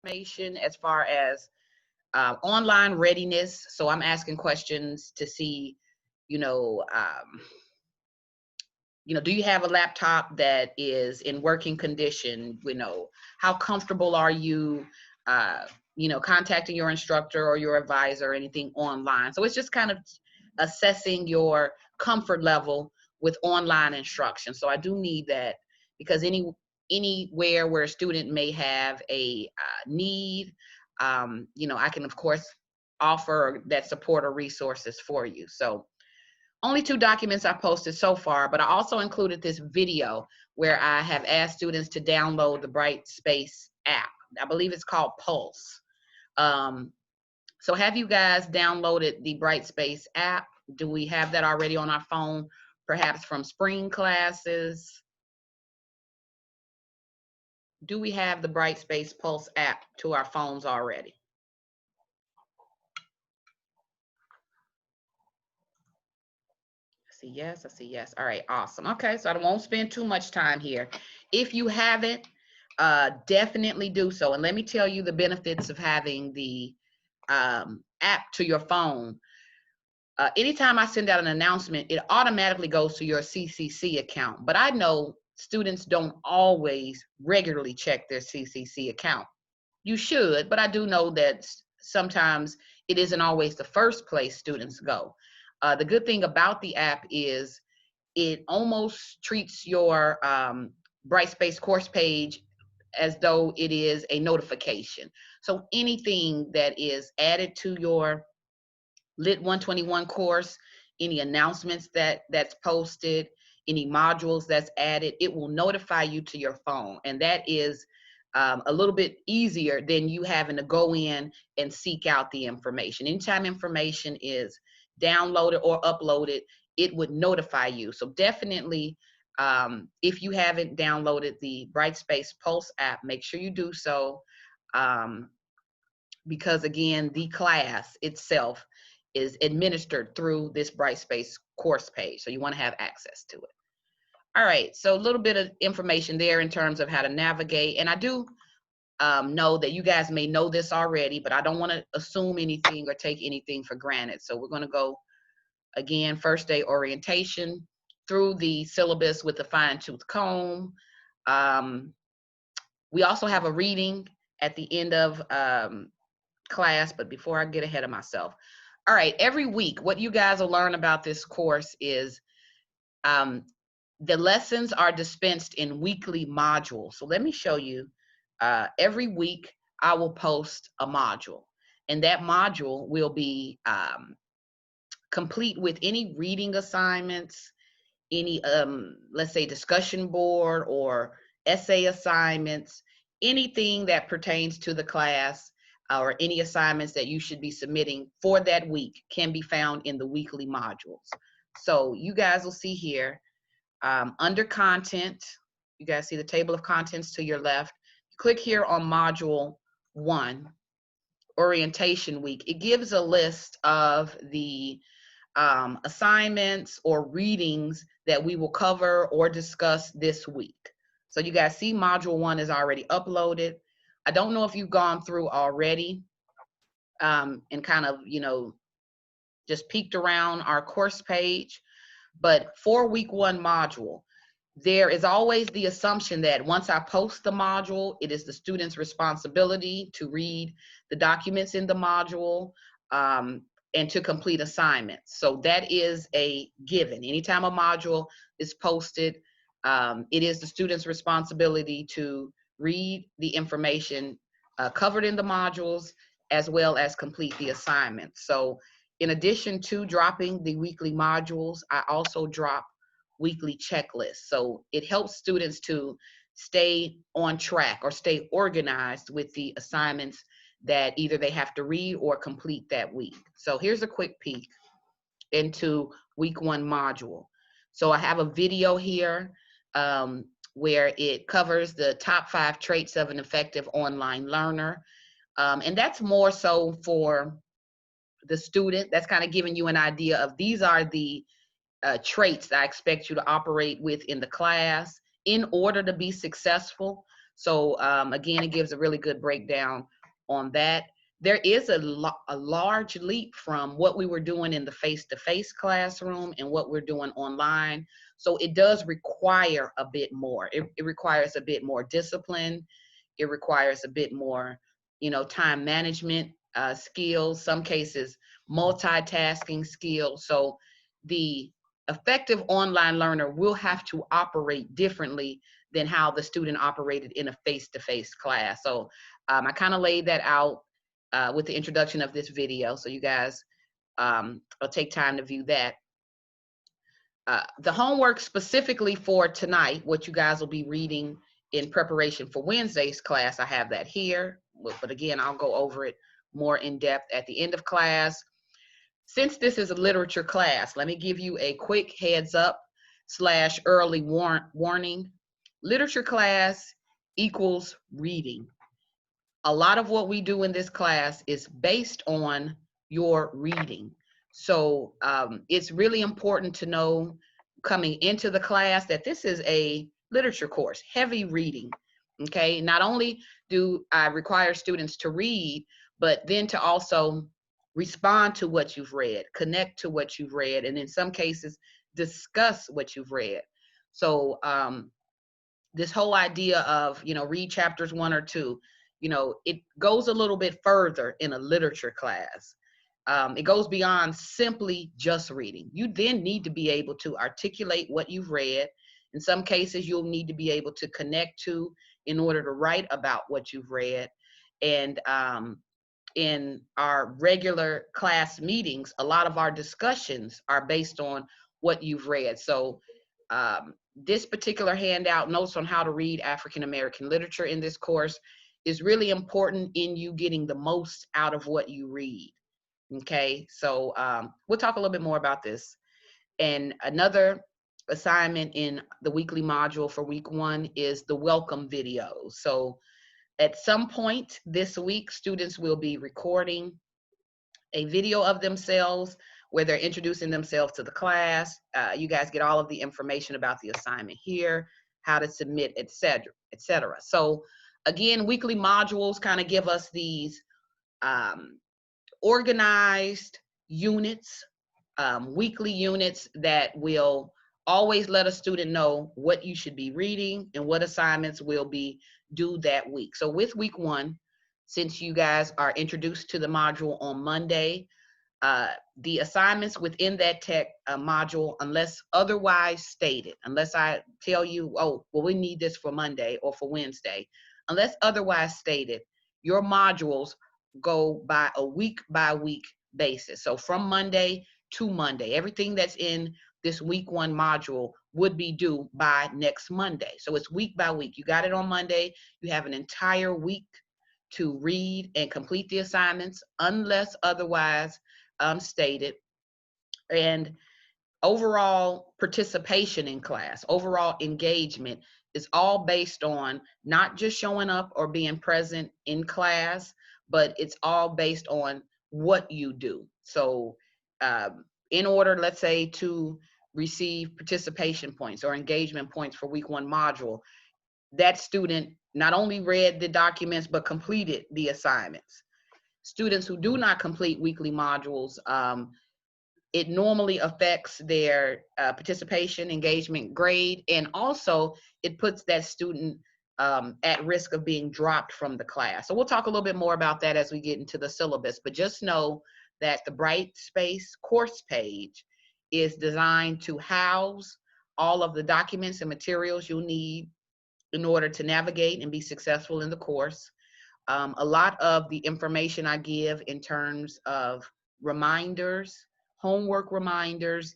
Information as far as online readiness. So I'm asking questions to see, you know, um, do you have a laptop that is in working condition? How comfortable are you, uh, contacting your instructor or your advisor or anything online? So it's just kind of assessing your comfort level with online instruction. So I do need that because anywhere where a student may have a need, I can of course offer that support or resources for you. So only 2 documents I posted so far, but I also included this video where I have asked students to download the Brightspace app. I believe it's called Pulse. Um, so have you guys downloaded the Brightspace app? Do we have that already on our phone, perhaps from spring classes? Do we have the Brightspace Pulse app to our phones already? I see yes, I see yes. All right, awesome. Okay, so I won't spend too much time here. If you haven't, definitely do so. And let me tell you the benefits of having the app to your phone. Anytime I send out an announcement, it automatically goes to your CCC account. But I know students don't always regularly check their CCC account. You should, but I do know that sometimes it isn't always the first place students go. The good thing about the app is it almost treats your Brightspace course page as though it is a notification. So anything that is added to your Lit 121 course, any announcements that's posted, any modules that's added, it will notify you to your phone. And that is a little bit easier than you having to go in and seek out the information. Anytime information is downloaded or uploaded, it would notify you. So definitely, if you haven't downloaded the Brightspace Pulse app, make sure you do so. Because again, the class itself is administered through this Brightspace course page. So you want to have access to it. All right, so a little bit of information there in terms of how to navigate. And I do know that you guys may know this already, but I don't want to assume anything or take anything for granted. So we're going to go again, first day orientation through the syllabus with the fine-tooth comb. We also have a reading at the end of class, but before I get ahead of myself. All right, every week, what you guys will learn about this course is the lessons are dispensed in weekly modules. So let me show you. Every week, I will post a module, and that module will be complete with any reading assignments, any, let's say, discussion board or essay assignments, anything that pertains to the class or any assignments that you should be submitting for that week can be found in the weekly modules. So you guys will see here under content, you guys see the table of contents to your left. Click here on module 1, orientation week. It gives a list of the assignments or readings that we will cover or discuss this week. So you guys see module 1 is already uploaded. I don't know if you've gone through already and kind of, just peeked around our course page, but for week 1 module, there is always the assumption that once I post the module, it is the student's responsibility to read the documents in the module and to complete assignments. So that is a given. Anytime a module is posted, it is the student's responsibility to read the information covered in the modules as well as complete the assignments. So in addition to dropping the weekly modules, I also drop weekly checklists. So it helps students to stay on track or stay organized with the assignments that either they have to read or complete that week. So here's a quick peek into week 1 module. So I have a video here where it covers the top 5 traits of an effective online learner. And that's more so for the student. That's kind of giving you an idea of these are the traits that I expect you to operate with in the class in order to be successful. So again, it gives a really good breakdown on that. There is a large leap from what we were doing in the face-to-face classroom and what we're doing online. So it does require a bit more. It requires a bit more discipline. It requires a bit more, time management skills, some cases multitasking skills. So the effective online learner will have to operate differently than how the student operated in a face-to-face class. So I kind of laid that out with the introduction of this video. So you guys will take time to view that. The homework specifically for tonight, what you guys will be reading in preparation for Wednesday's class, I have that here. But again, I'll go over it more in depth at the end of class. Since this is a literature class, let me give you a quick heads up / early warning. Literature class equals reading. A lot of what we do in this class is based on your reading. So it's really important to know coming into the class that this is a literature course, heavy reading. Okay, not only do I require students to read, but then to also respond to what you've read, connect to what you've read, and in some cases, discuss what you've read. So this whole idea of, read chapters 1 or 2, it goes a little bit further in a literature class. It goes beyond simply just reading. You then need to be able to articulate what you've read. In some cases, you'll need to be able to connect to in order to write about what you've read. And in our regular class meetings, a lot of our discussions are based on what you've read. So this particular handout, Notes on How to Read African American Literature in this course, is really important in you getting the most out of what you read. Okay, so we'll talk a little bit more about this. And another assignment in the weekly module for week 1 is the welcome videos. So at some point this week, students will be recording a video of themselves where they're introducing themselves to the class. You guys get all of the information about the assignment here, how to submit, etc., etc. So again, weekly modules kind of give us these organized units, weekly units that will always let a student know what you should be reading and what assignments will be due that week. So with week 1, since you guys are introduced to the module on Monday, the assignments within that tech module, unless otherwise stated, unless I tell you, oh, well, we need this for Monday or for Wednesday, unless otherwise stated, your modules go by a week basis. So from Monday to Monday, everything that's in this week 1 module would be due by next Monday. So it's week by week. You got it on Monday. You have an entire week to read and complete the assignments unless otherwise stated. And overall participation in class, overall engagement is all based on not just showing up or being present in class, but it's all based on what you do. So in order, let's say, to receive participation points or engagement points for week 1 module, that student not only read the documents, but completed the assignments. Students who do not complete weekly modules, it normally affects their participation, engagement grade, and also it puts that student at risk of being dropped from the class. So we'll talk a little bit more about that as we get into the syllabus, but just know that the Brightspace course page is designed to house all of the documents and materials you'll need in order to navigate and be successful in the course. A lot of the information I give in terms of reminders, homework reminders,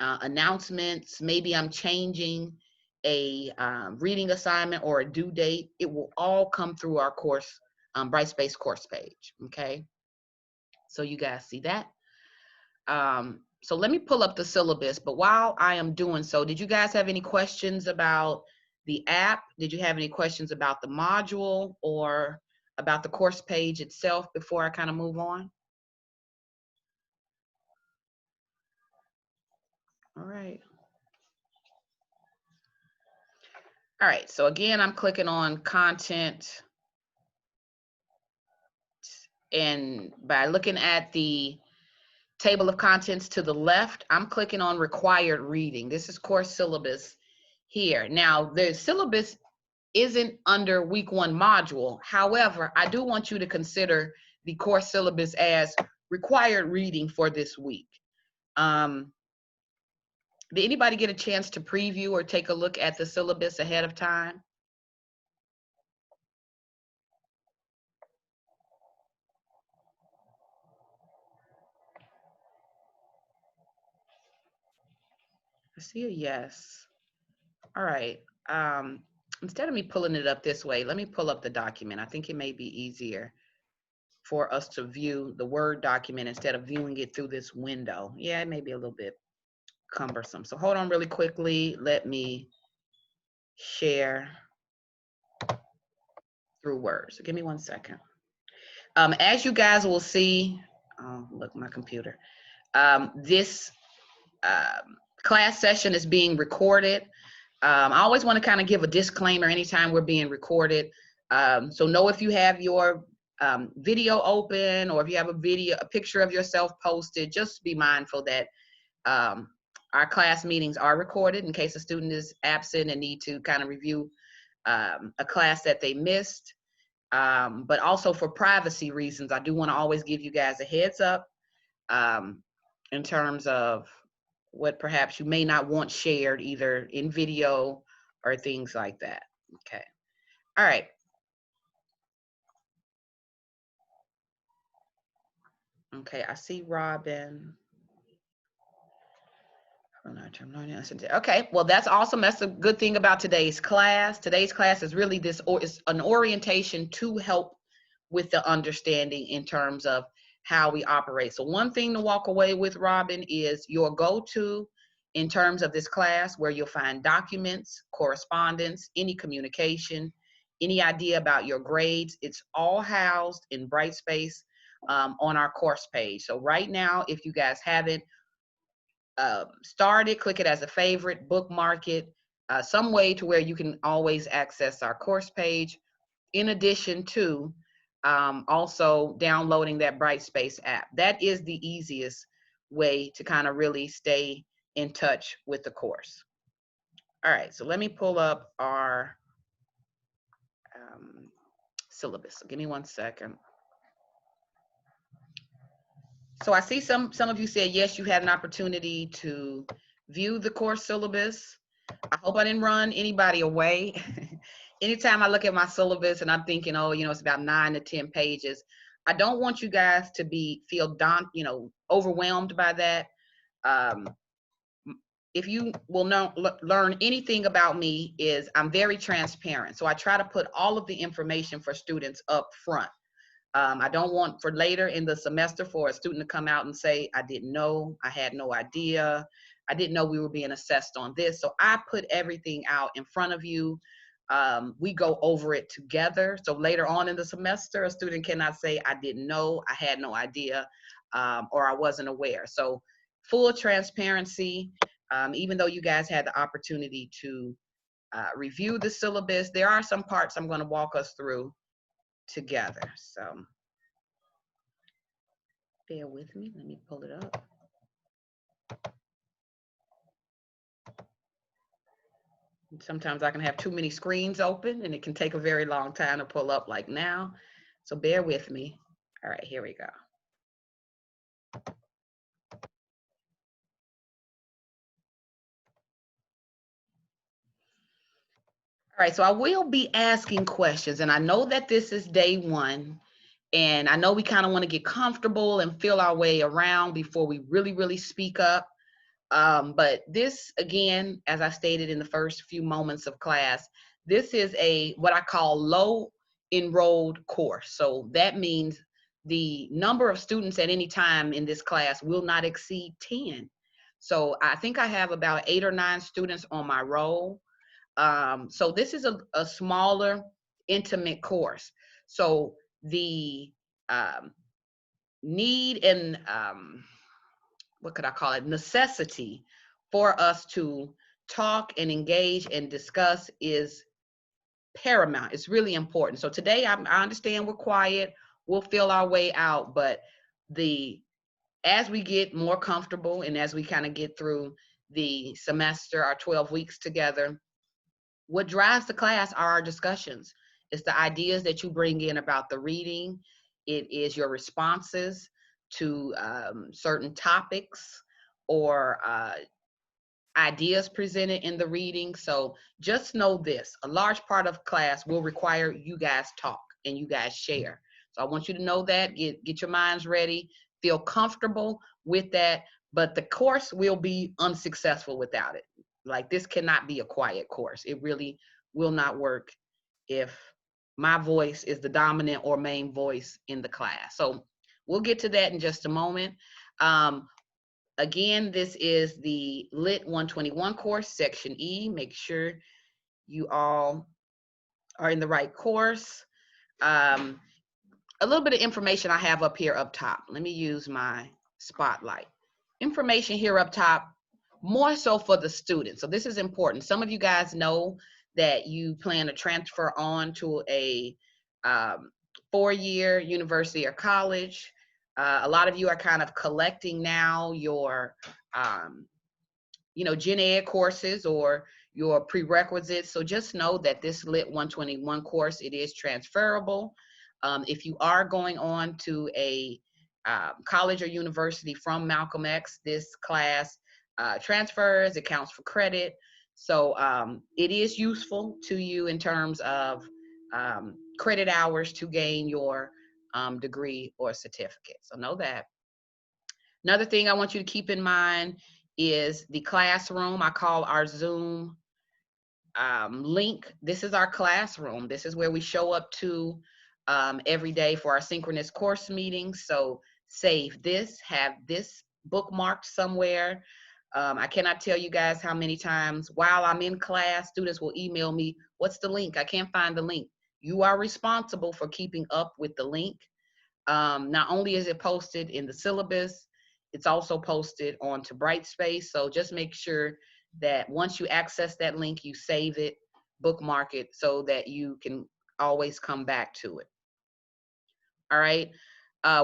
announcements, maybe I'm changing a reading assignment or a due date, it will all come through our course, Brightspace course page, okay? So you guys see that. So let me pull up the syllabus, but while I am doing so, did you guys have any questions about the app? Did you have any questions about the module or about the course page itself before I kind of move on? All right. All right, so again, I'm clicking on content, and by looking at the table of contents to the left, I'm clicking on required reading. This is course syllabus here. Now, the syllabus isn't under week 1 module. However, I do want you to consider the course syllabus as required reading for this week. Did anybody get a chance to preview or take a look at the syllabus ahead of time? I see a yes. All right. Instead of me pulling it up this way, let me pull up the document. I think it may be easier for us to view the Word document instead of viewing it through this window. Yeah, it may be a little bit cumbersome. So hold on really quickly. Let me share through Word. So give me 1 second. As you guys will see, oh, look, my computer. This class session is being recorded. I always want to kind of give a disclaimer anytime we're being recorded. So know if you have your video open, or if you have a picture of yourself posted, just be mindful that our class meetings are recorded in case a student is absent and need to kind of review a class that they missed. But also for privacy reasons, I do want to always give you guys a heads up in terms of what perhaps you may not want shared either in video or things like that. Okay. All right. Okay, I see Robin. Okay, well, that's awesome. That's a good thing about today's class. Today's class is really is an orientation to help with the understanding in terms of how we operate. So one thing to walk away with, Robin, is your go-to in terms of this class, where you'll find documents, correspondence, any communication, any idea about your grades. It's all housed in Brightspace on our course page. So right now, if you guys haven't start it, click it as a favorite, bookmark it, some way to where you can always access our course page, in addition to also downloading that Brightspace app. That is the easiest way to kind of really stay in touch with the course. All right, so let me pull up our syllabus. So give me 1 second. So I see some of you said, yes, you had an opportunity to view the course syllabus. I hope I didn't run anybody away. Anytime I look at my syllabus and I'm thinking, oh, it's about 9 to 10 pages, I don't want you guys to feel overwhelmed by that. If you will learn anything about me, is I'm very transparent. So I try to put all of the information for students up front. I don't want for later in the semester for a student to come out and say, I didn't know, I had no idea, I didn't know we were being assessed on this. So I put everything out in front of you. We go over it together. So later on in the semester, a student cannot say, I didn't know, I had no idea, or I wasn't aware. So full transparency, even though you guys had the opportunity to review the syllabus, there are some parts I'm going to walk us through together. So bear with me. Let me pull it up. Sometimes I can have too many screens open and it can take a very long time to pull up like now. So bear with me. All right, here we go. All right, so I will be asking questions, and I know that this is day 1, and I know we kind of want to get comfortable and feel our way around before we really speak up. But this, again, as I stated in the first few moments of class, this is what I call low enrolled course. So that means the number of students at any time in this class will not exceed 10. So I think I have about 8 or 9 students on my roll. So this is a smaller, intimate course. So the need and what could I call it, necessity for us to talk and engage and discuss is paramount. It's really important. So today, I understand we're quiet. We'll feel our way out, but as we get more comfortable and as we kind of get through the semester, our 12 weeks together, what drives the class are our discussions. It's the ideas that you bring in about the reading. It is your responses to certain topics or ideas presented in the reading. So just know this, a large part of class will require you guys talk and you guys share. So I want you to know that, get your minds ready, feel comfortable with that, but the course will be unsuccessful without it. Like, this cannot be a quiet course. It really will not work if my voice is the dominant or main voice in the class. So we'll get to that in just a moment. Again, this is the Lit 121 course, Section E. Make sure you all are in the right course. A little bit of information I have up here up top. Let me use my spotlight. Information here up top, more so for the students. So this is important. Some of you guys know that you plan to transfer on to a 4-year university or college. A lot of you are kind of collecting now your gen ed courses or your prerequisites. So just know that this Lit 121 course, it is transferable. If you are going on to a college or university from Malcolm X, this class transfers, it counts for credit. So it is useful to you in terms of credit hours to gain your degree or certificate. So know that. Another thing I want you to keep in mind is the classroom. I call our Zoom link. This is our classroom. This is where we show up to every day for our synchronous course meetings. So save this, have this bookmarked somewhere. I cannot tell you guys how many times while I'm in class, students will email me, what's the link? I can't find the link. You are responsible for keeping up with the link. Not only is it posted in the syllabus, it's also posted onto Brightspace. So just make sure that once you access that link, you save it, bookmark it, so that you can always come back to it. All right.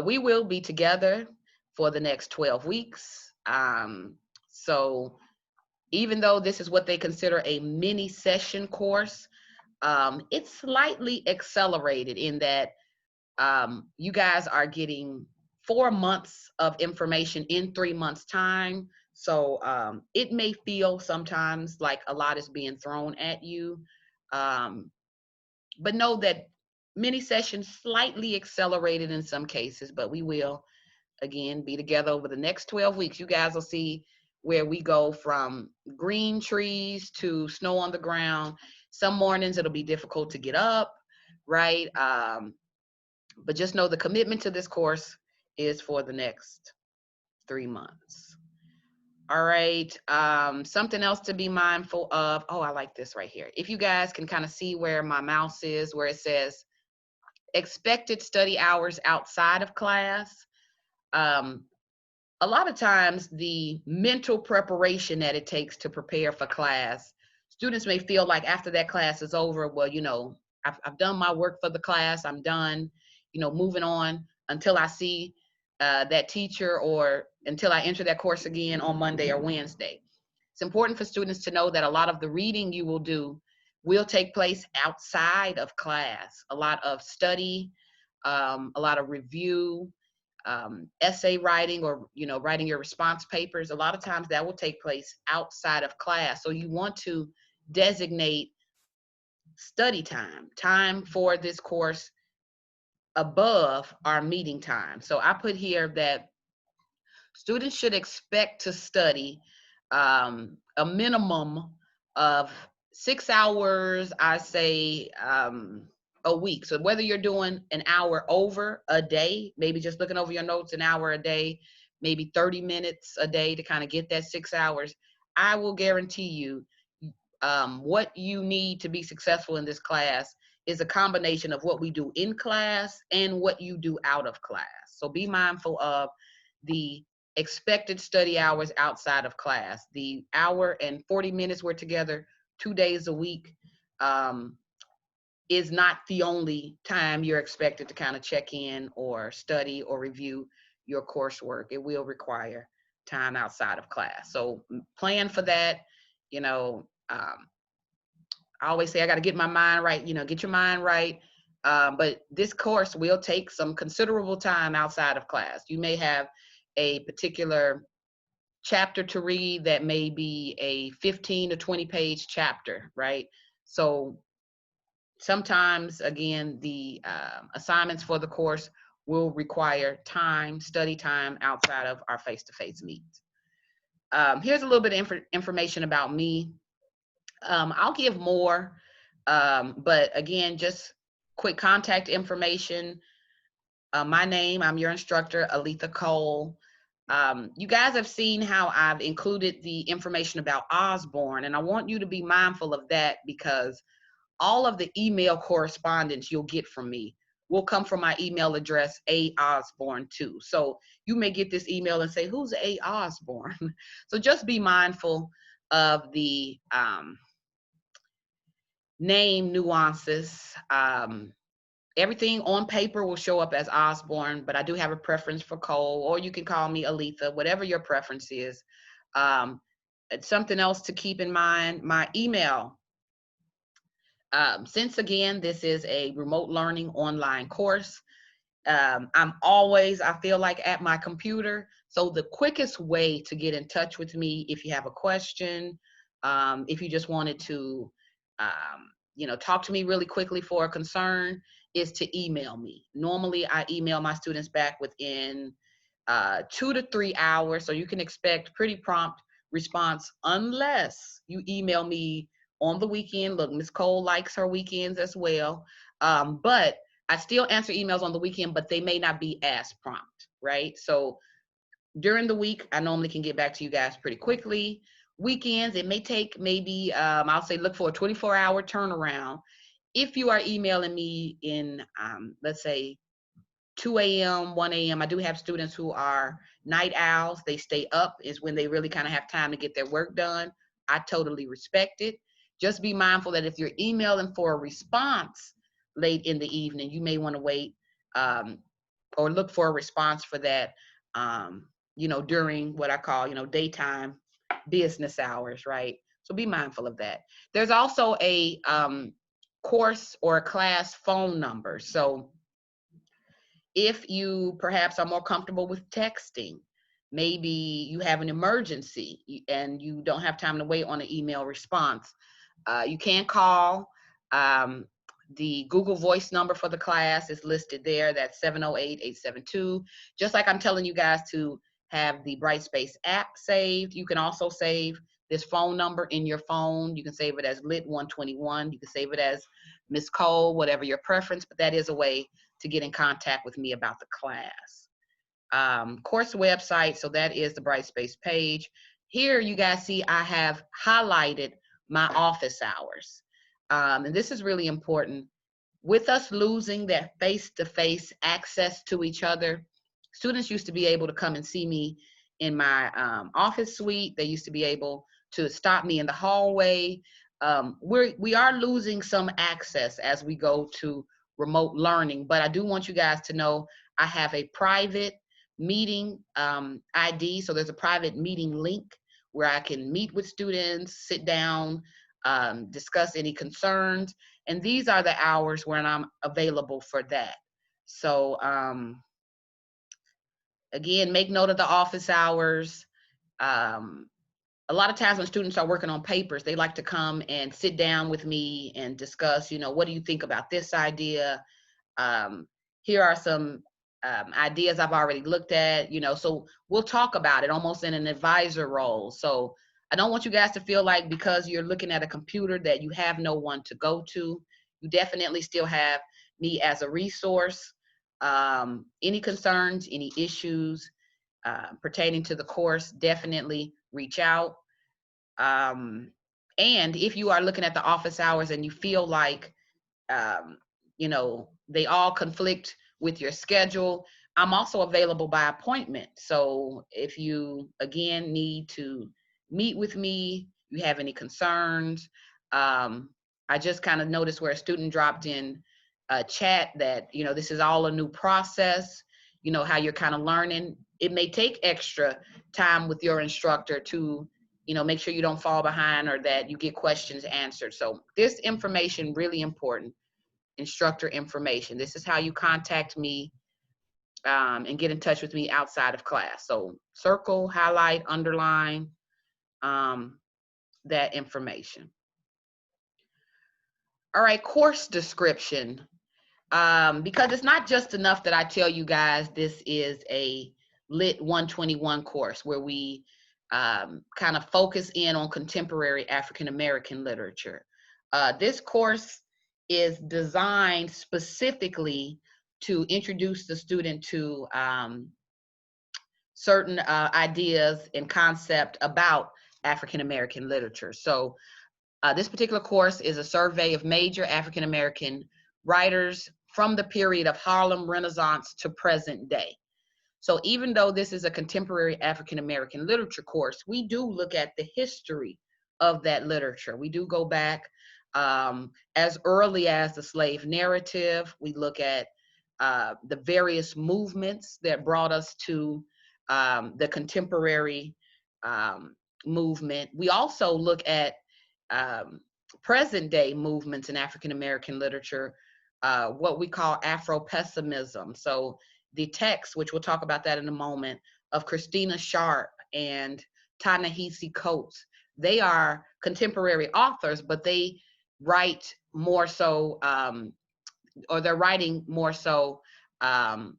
We will be together for the next 12 weeks. So even though this is what they consider a mini session course, it's slightly accelerated in that you guys are getting 4 months of information in 3 months' time. So it may feel sometimes like a lot is being thrown at you. But know that mini sessions slightly accelerated in some cases, but we will, again, be together over the next 12 weeks. You guys will see where we go from green trees to snow on the ground. Some mornings it'll be difficult to get up, right? But just know the commitment to this course is for the next 3 months. All right. Something else to be mindful of. Oh, I like this right here. If you guys can kind of see where my mouse is, where it says expected study hours outside of class. A lot of times the mental preparation that it takes to prepare for class, students may feel like after that class is over, well, I've done my work for the class, I'm done, moving on until I see that teacher or until I enter that course again on Monday or Wednesday. It's important for students to know that a lot of the reading you will do will take place outside of class. A lot of study, a lot of review, essay writing, or writing your response papers. A lot of times that will take place outside of class. So you want to designate study time for this course above our meeting time. So I put here that students should expect to study a minimum of 6 hours, I say, a week. So whether you're doing an hour over a day, maybe just looking over your notes an hour a day, maybe 30 minutes a day to kind of get that 6 hours, I will guarantee you what you need to be successful in this class is a combination of what we do in class and what you do out of class. So be mindful of the expected study hours outside of class. The hour and 40 minutes we're together 2 days a week. is not the only time you're expected to kind of check in or study or review your coursework. It will require time outside of class. So plan for that. You know, I always say I got to get my mind right, you know, get your mind right. But this course will take some considerable time outside of class. You may have a particular chapter to read that may be a 15 to 20 page chapter, right? So sometimes, again, the assignments for the course will require time, study time outside of our face-to-face meetings. Here's a little bit of information about me. I'll give more, but again, just quick contact information. My name, I'm your instructor, Aletha Cole. You guys have seen how I've included the information about Osborne, and I want you to be mindful of that because all of the email correspondence you'll get from me will come from my email address, aosborne2. So you may get this email and say, who's A. Osborne? So just be mindful of the name nuances. Everything on paper will show up as Osborne, but I do have a preference for Cole, or you can call me Aletha, whatever your preference is. It's something else to keep in mind, my email. Since again, this is a remote learning online course, I'm always, I feel like, at my computer. So the quickest way to get in touch with me, if you have a question, if you just wanted to, you know, talk to me really quickly for a concern, is to email me. Normally, I email my students back within 2 to 3 hours. So you can expect pretty prompt response unless you email me on the weekend. Look, Ms. Cole likes her weekends as well. But I still answer emails on the weekend, but they may not be as prompt, right? So during the week, I normally can get back to you guys pretty quickly. Weekends, it may take maybe, I'll say look for a 24-hour turnaround. If you are emailing me in, let's say, 2 a.m., 1 a.m., I do have students who are night owls. They stay up is when they really kind of have time to get their work done. I totally respect it. Just be mindful that if you're emailing for a response late in the evening, you may want to wait or look for a response for that, you know, during what I call, you know, daytime business hours, right? So be mindful of that. There's also a course or a class phone number. So if you perhaps are more comfortable with texting, maybe you have an emergency and you don't have time to wait on an email response, you can call. The Google Voice number for the class is listed there. That's 708-872. Just like I'm telling you guys to have the Brightspace app saved, you can also save this phone number in your phone. You can save it as Lit 121. You can save it as Miss Cole, whatever your preference, but that is a way to get in contact with me about the class. Course website, so that is the Brightspace page. Here you guys see I have highlighted my office hours. And this is really important. With us losing that face-to-face access to each other, students used to be able to come and see me in my office suite. They used to be able to stop me in the hallway. We are losing some access as we go to remote learning, but I do want you guys to know I have a private meeting ID. So there's a private meeting link where I can meet with students, sit down, discuss any concerns. And these are the hours when I'm available for that. So again, make note of the office hours. A lot of times when students are working on papers, they like to come and sit down with me and discuss, you know, what do you think about this idea? Here are some ideas I've already looked at, you know, so we'll talk about it almost in an advisor role. So I don't want you guys to feel like because you're looking at a computer that you have no one to go to. You definitely still have me as a resource. Any concerns, any issues pertaining to the course, definitely reach out. And if you are looking at the office hours and you feel like, you know, they all conflict with your schedule, I'm also available by appointment. So if you, again, need to meet with me, you have any concerns, I just kind of noticed where a student dropped in a chat that, you know, this is all a new process, you know, how you're kind of learning. It may take extra time with your instructor to, you know, make sure you don't fall behind or that you get questions answered. So this information really important, instructor information. This is how you contact me and get in touch with me outside of class. So circle, highlight, underline that information. All right, course description. Because it's not just enough that I tell you guys this is a Lit 121 course where we kind of focus in on contemporary African American literature. This course is designed specifically to introduce the student to certain ideas and concept about African American literature. So this particular course is a survey of major African American writers from the period of Harlem Renaissance to present day. So even though this is a contemporary African American literature course, we do look at the history of that literature. We do go back as early as the slave narrative. We look at the various movements that brought us to the contemporary movement. We also look at present day movements in African American literature, what we call Afro-pessimism. So the text, which we'll talk about that in a moment, of Christina Sharp and Ta-Nehisi Coates, they are contemporary authors, but they write more so, or their writing more so can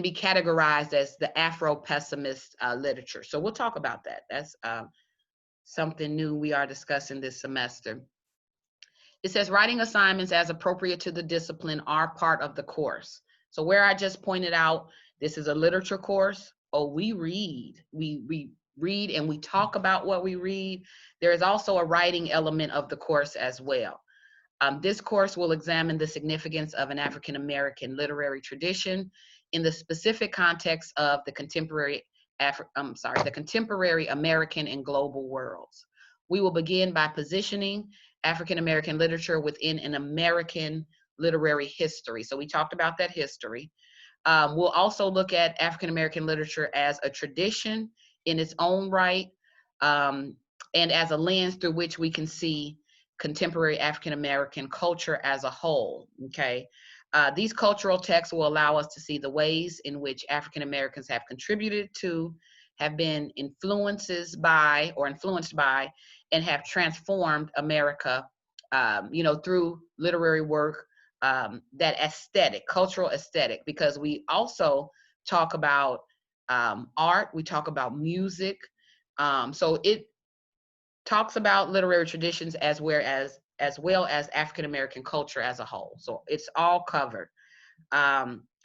be categorized as the Afro-pessimist literature. So we'll talk about that. That's something new we are discussing this semester. It says writing assignments as appropriate to the discipline are part of the course. So where I just pointed out, this is a literature course. Oh, we read. We read and we talk about what we read. There is also a writing element of the course as well. This course will examine the significance of an African American literary tradition in the specific context of the contemporary the contemporary American and global worlds. We will begin by positioning African American literature within an American literary history. So we talked about that history. We'll also look at African American literature as a tradition in its own right, and as a lens through which we can see contemporary African American culture as a whole. Okay. These cultural texts will allow us to see the ways in which African Americans have contributed to, have been influences by, or influenced by, and have transformed America, you know, through literary work, that aesthetic, cultural aesthetic, because we also talk about art, we talk about music. So it talks about literary traditions as well as African American culture as a whole. So it's all covered.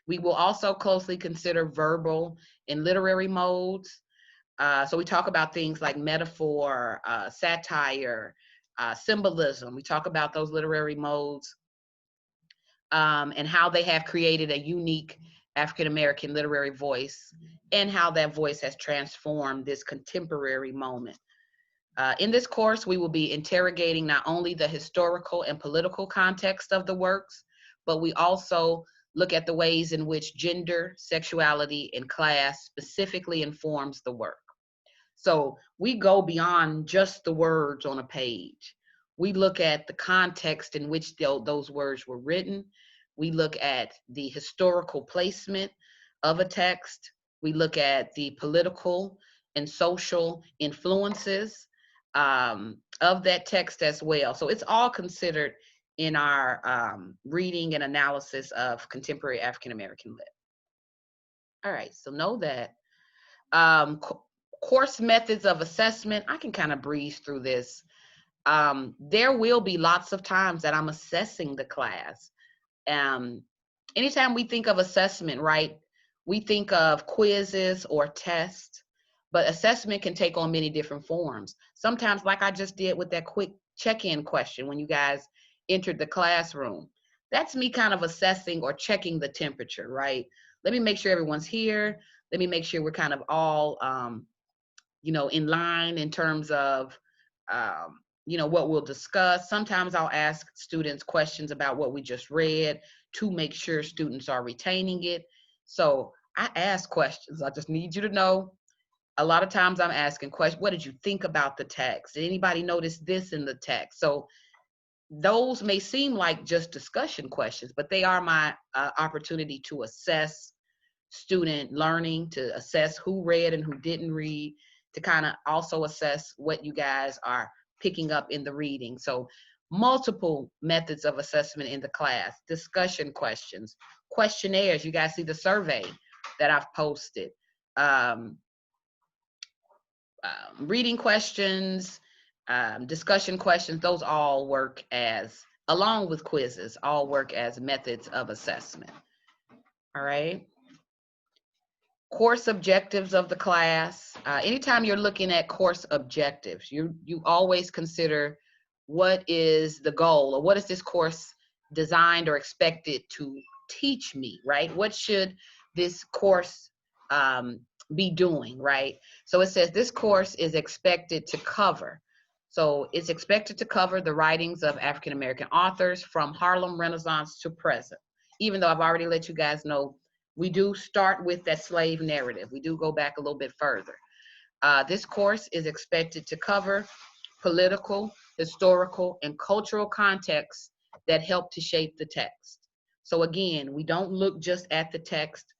We will also closely consider verbal and literary modes. So we talk about things like metaphor, satire, symbolism. We talk about those literary modes and how they have created a unique African American literary voice and how that voice has transformed this contemporary moment. In this course, we will be interrogating not only the historical and political context of the works, but we also look at the ways in which gender, sexuality, and class specifically informs the work. So we go beyond just the words on a page. We look at the context in which those words were written. We look at the historical placement of a text. We look at the political and social influences of that text as well. So it's all considered in our reading and analysis of contemporary African American lit. All right, so know that. Course methods of assessment, I can kind of breeze through this. There will be lots of times that I'm assessing the class. Anytime we think of assessment, right, we think of quizzes or tests, but assessment can take on many different forms. Sometimes, like I just did with that quick check-in question when you guys entered the classroom, that's me kind of assessing or checking the temperature, right? Let me make sure everyone's here. Let me make sure we're kind of all, you know, in line in terms of what we'll discuss. Sometimes I'll ask students questions about what we just read to make sure students are retaining it. So I ask questions. I just need you to know, a lot of times I'm asking questions. What did you think about the text? Did anybody notice this in the text? So those may seem like just discussion questions, but they are my opportunity to assess student learning, to assess who read and who didn't read, to kind of also assess what you guys are picking up in the reading. So multiple methods of assessment in the class: discussion questions, questionnaires. You guys see the survey that I've posted, um, reading questions, discussion questions. Those all work as, along with quizzes, all work as methods of assessment. All right. Course objectives of the class. Anytime you're looking at course objectives, you always consider what is the goal, or what is this course designed or expected to teach me, right? What should this course be doing, right? So it says this course is expected to cover. So it's expected to cover the writings of African American authors from Harlem Renaissance to present. Even though I've already let you guys know, we do start with that slave narrative. We do go back a little bit further. This course is expected to cover political, historical, and cultural contexts that help to shape the text. So again, we don't look just at the text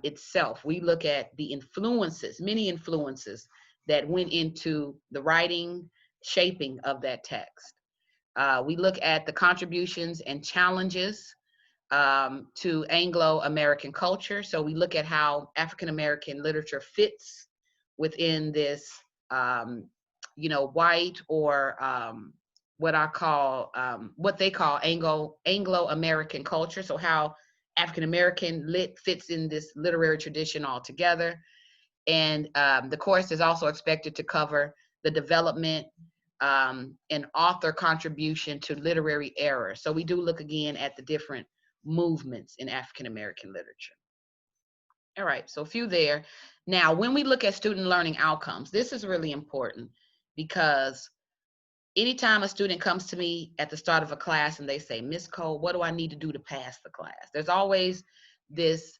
itself. We look at the influences, many influences that went into the writing, shaping of that text. We look at the contributions and challenges to Anglo-American culture. So we look at how African-American literature fits within this, white, or what they call Anglo-American culture. So how African-American lit fits in this literary tradition altogether. And the course is also expected to cover the development and author contribution to literary error. So we do look again at the different movements in African American literature. All right, so a few there. Now, when we look at student learning outcomes, this is really important, because anytime a student comes to me at the start of a class and they say, Miss Cole, what do I need to do to pass the class? There's always this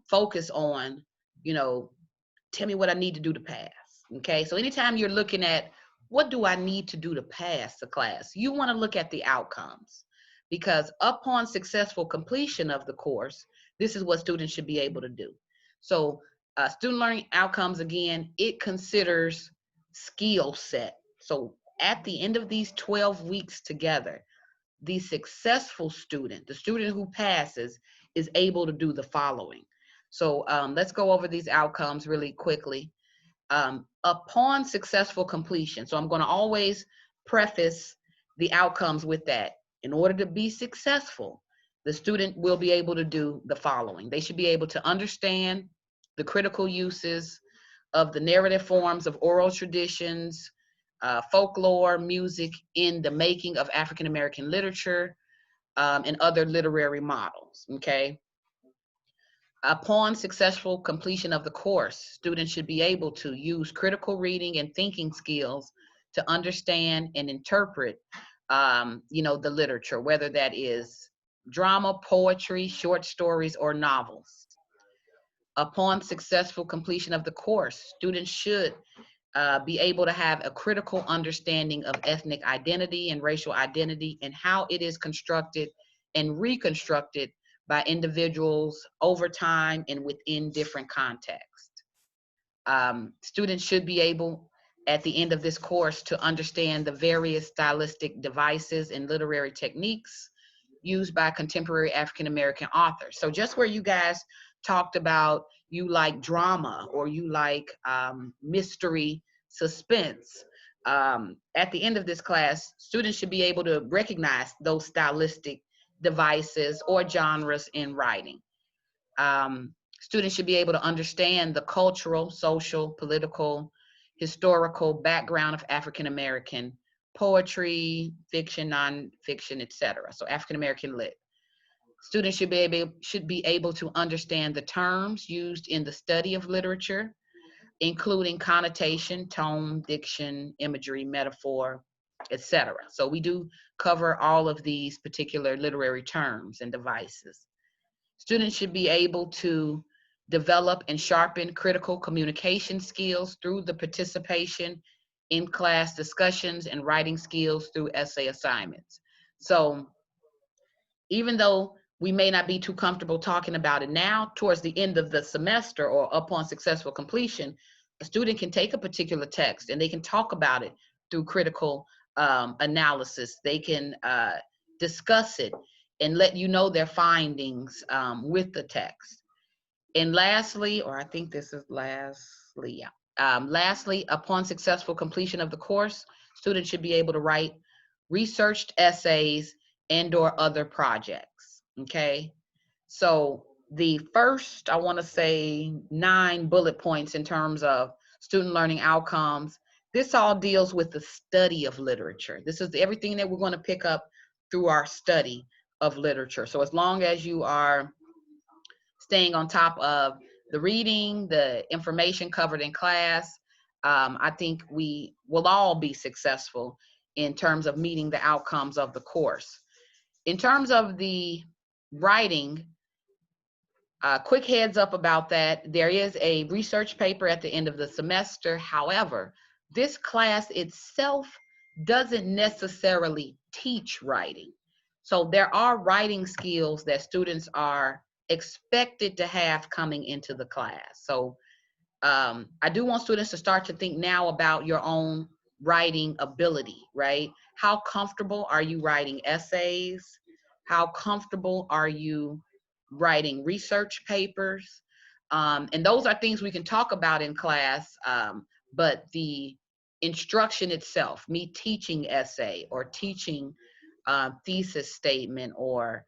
focus on, tell me what I need to do to pass. Okay, so anytime you're looking at what do I need to do to pass the class, you want to look at the outcomes, because upon successful completion of the course, this is what students should be able to do. So student learning outcomes, again, it considers skill set. So at the end of these 12 weeks together, the successful student, the student who passes, is able to do the following. So let's go over these outcomes really quickly. Upon successful completion, so I'm going to always preface the outcomes with that. In order to be successful, the student will be able to do the following. They should be able to understand the critical uses of the narrative forms of oral traditions, folklore, music in the making of African American literature, and other literary models, okay? Upon successful completion of the course, students should be able to use critical reading and thinking skills to understand and interpret, the literature, whether that is drama, poetry, short stories, or novels. Upon successful completion of the course, students should be able to have a critical understanding of ethnic identity and racial identity, and how it is constructed and reconstructed by individuals over time and within different contexts. Students should be able, at the end of this course, to understand the various stylistic devices and literary techniques used by contemporary African American authors. So just where you guys talked about you like drama, or you like mystery, suspense, at the end of this class, students should be able to recognize those stylistic devices or genres in writing. Students should be able to understand the cultural, social, political, historical background of African American poetry, fiction, nonfiction, etc. So African American lit. Students should be able to understand the terms used in the study of literature, including connotation, tone, diction, imagery, metaphor, etc. So we do cover all of these particular literary terms and devices. Students should be able to develop and sharpen critical communication skills through the participation in class discussions and writing skills through essay assignments. So even though we may not be too comfortable talking about it now, towards the end of the semester or upon successful completion, a student can take a particular text and they can talk about it through critical analysis. They can discuss it and let you know their findings with the text. And lastly, or I think this is lastly, yeah. Lastly, upon successful completion of the course, students should be able to write researched essays and/or other projects, okay? So the first, I wanna say 9 bullet points in terms of student learning outcomes, this all deals with the study of literature. This is everything that we're gonna pick up through our study of literature. So as long as you are staying on top of the reading, the information covered in class, I think we will all be successful in terms of meeting the outcomes of the course. In terms of the writing, quick heads up about that. There is a research paper at the end of the semester. However, this class itself doesn't necessarily teach writing. So there are writing skills that students are expected to have coming into the class. So I do want students to start to think now about your own writing ability, right? How comfortable are you writing essays? How comfortable are you writing research papers? And those are things we can talk about in class, but the instruction itself, me teaching essay or teaching thesis statement or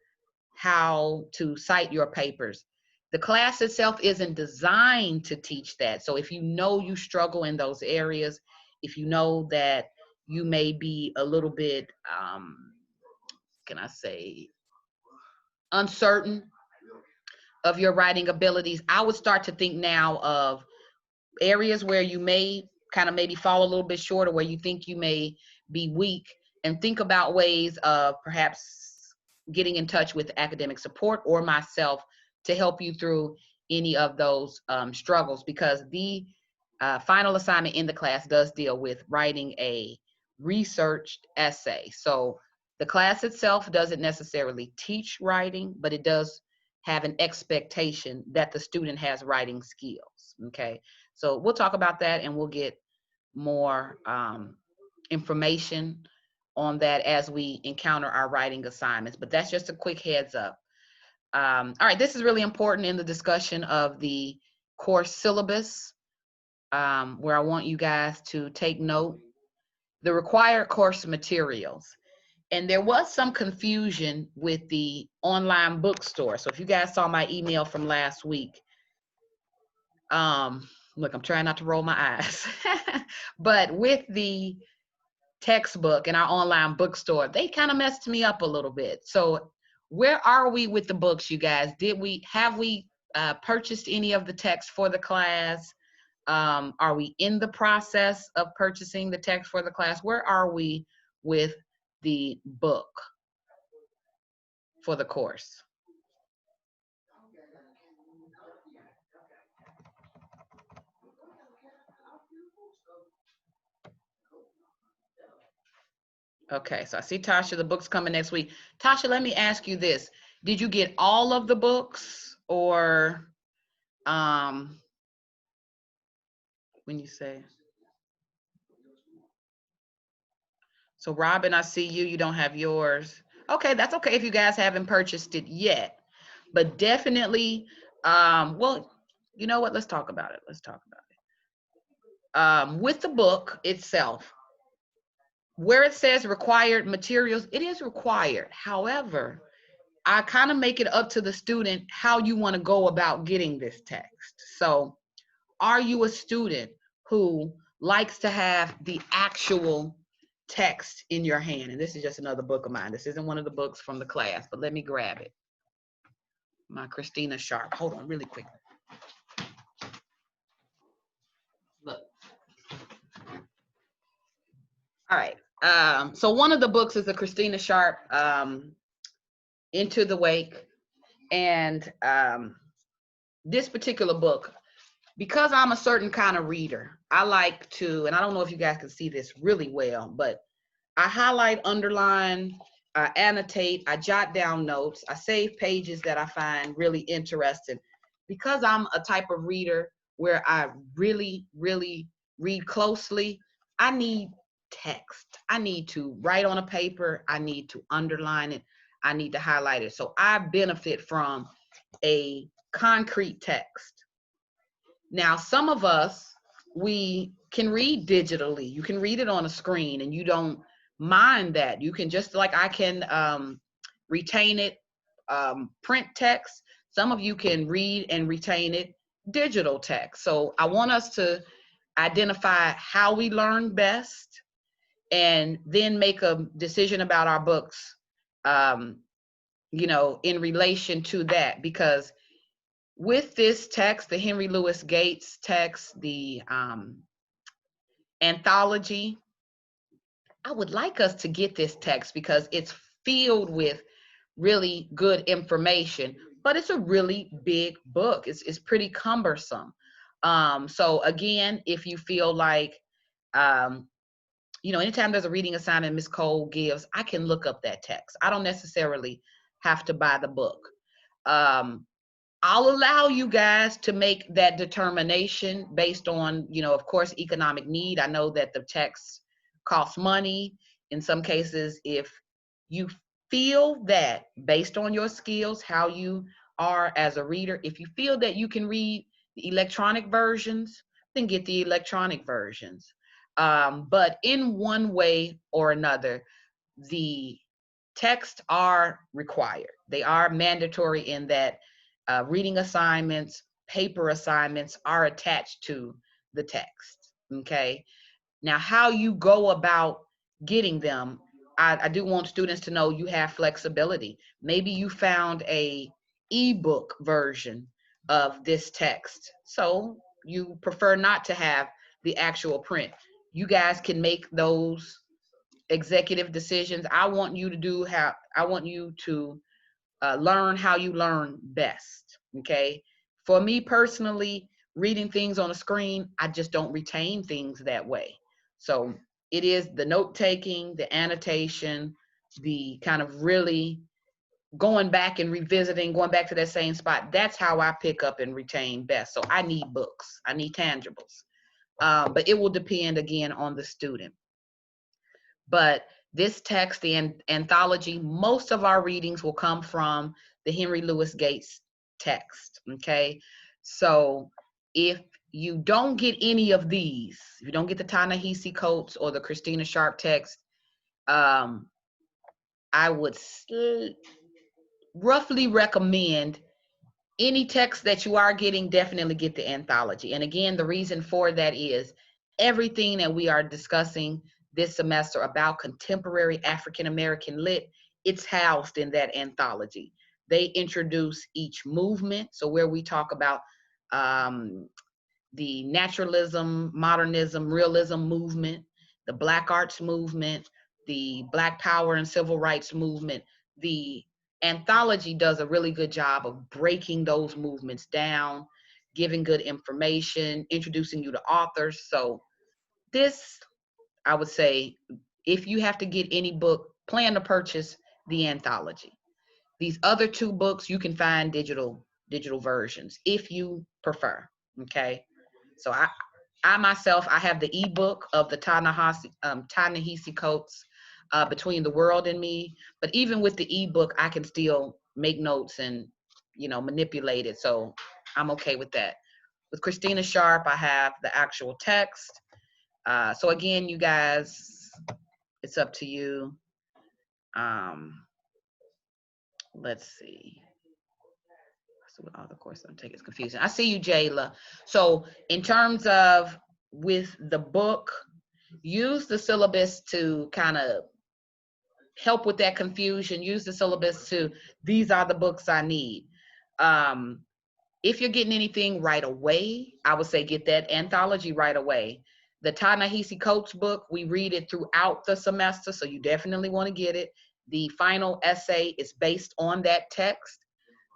how to cite your papers, the class itself isn't designed to teach that. So if you know you struggle in those areas, if you know that you may be a little bit, can I say, uncertain of your writing abilities, I would start to think now of areas where you may kind of maybe fall a little bit short or where you think you may be weak, and think about ways of perhaps getting in touch with academic support or myself to help you through any of those struggles, because the final assignment in the class does deal with writing a researched essay. So the class itself doesn't necessarily teach writing, but it does have an expectation that the student has writing skills, okay? So we'll talk about that and we'll get more information on that as we encounter our writing assignments, but that's just a quick heads up. All right, this is really important in the discussion of the course syllabus, where I want you guys to take note. The required course materials. And there was some confusion with the online bookstore. So if you guys saw my email from last week, look, I'm trying not to roll my eyes, but with the textbook and our online bookstore, they kind of messed me up a little bit. So where are we with the books, you guys? Have we purchased any of the text for the class? Are we in the process of purchasing the text for the class? Where are we with the book for the course? Okay, so I see Tasha, the book's coming next week. Tasha, let me ask you this. Did you get all of the books, or when you say? So Robin, I see you, you don't have yours. Okay, that's okay if you guys haven't purchased it yet, but definitely, well, you know what, let's talk about it. Let's talk about it. With the book itself, where it says required materials, it is required. However, I kind of make it up to the student how you want to go about getting this text. So are you a student who likes to have the actual text in your hand? And this is just another book of mine. This isn't one of the books from the class, but let me grab it. My Christina Sharp. Hold on really quick. Look. All right. So one of the books is the Christina Sharp, Into the Wake. And this particular book, because I'm a certain kind of reader, I like to, and I don't know if you guys can see this really well, but I highlight, underline, I annotate, I jot down notes, I save pages that I find really interesting. Because I'm a type of reader where I really, really read closely, I need text. I need to write on a paper, I need to underline it, I need to highlight it. So I benefit from a concrete text. Now, some of us, we can read digitally. You can read it on a screen and you don't mind that. You can just, like I can retain it, print text. Some of you can read and retain it digital text. So I want us to identify how we learn best and then make a decision about our books, you know, in relation to that. Because with this text, the Henry Louis Gates text, the anthology, I would like us to get this text because it's filled with really good information, but it's a really big book. It's pretty cumbersome. So again, if you feel like, you know, anytime there's a reading assignment Ms. Cole gives, I can look up that text. I don't necessarily have to buy the book. I'll allow you guys to make that determination based on, you know, of course, economic need. I know that the text costs money. In some cases, if you feel that based on your skills, how you are as a reader, if you feel that you can read the electronic versions, then get the electronic versions. But in one way or another, the texts are required. They are mandatory in that reading assignments, paper assignments are attached to the text, okay? Now, how you go about getting them, I do want students to know you have flexibility. Maybe you found a ebook version of this text, so you prefer not to have the actual print. You guys can make those executive decisions. I want you to learn how you learn best, okay? For me personally, reading things on a screen, I just don't retain things that way. So it is the note-taking, the annotation, the kind of really going back and revisiting, going back to that same spot. That's how I pick up and retain best. So I need books, I need tangibles. But it will depend again on the student. But this text, the anthology, most of our readings will come from the Henry Louis Gates text, okay? So if you don't get any of these, if you don't get the Ta-Nehisi Coates or the Christina Sharp text, I would roughly recommend any text that you are getting, definitely get the anthology. And again, the reason for that is everything that we are discussing this semester about contemporary African American lit, it's housed in that anthology. They introduce each movement. So where we talk about the naturalism, modernism, realism movement, the Black arts movement, the Black power and civil rights movement, the anthology does a really good job of breaking those movements down, giving good information, introducing you to authors. So this, I would say, if you have to get any book, plan to purchase the anthology. These other two books you can find digital versions if you prefer, okay? So I myself, I have the ebook of the Ta-Nehisi Coates, Between the World and Me. But even with the ebook, I can still make notes and, you know, manipulate it. So I'm okay with that. With Christina Sharp, I have the actual text. So again, you guys, it's up to you. Let's see. So what other course I'm taking is confusing. I see you, Jayla. So in terms of with the book, use the syllabus to kind of help with that confusion. Use the syllabus to, these are the books I need. If you're getting anything right away, I would say get that anthology right away. The Ta-Nehisi Coates book, we read it throughout the semester, so you definitely want to get it. The final essay is based on that text.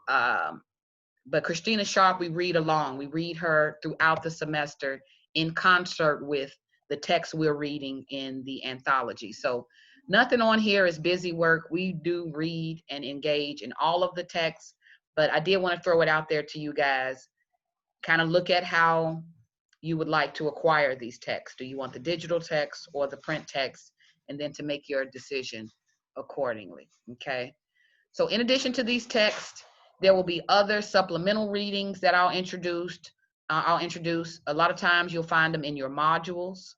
But Christina Sharp, we read along. We read her throughout the semester in concert with the text we're reading in the anthology. So nothing on here is busy work. We do read and engage in all of the texts, but I did want to throw it out there to you guys. Kind of look at how you would like to acquire these texts. Do you want the digital text or the print text? And then to make your decision accordingly, okay? So in addition to these texts, there will be other supplemental readings that I'll introduce. A lot of times you'll find them in your modules.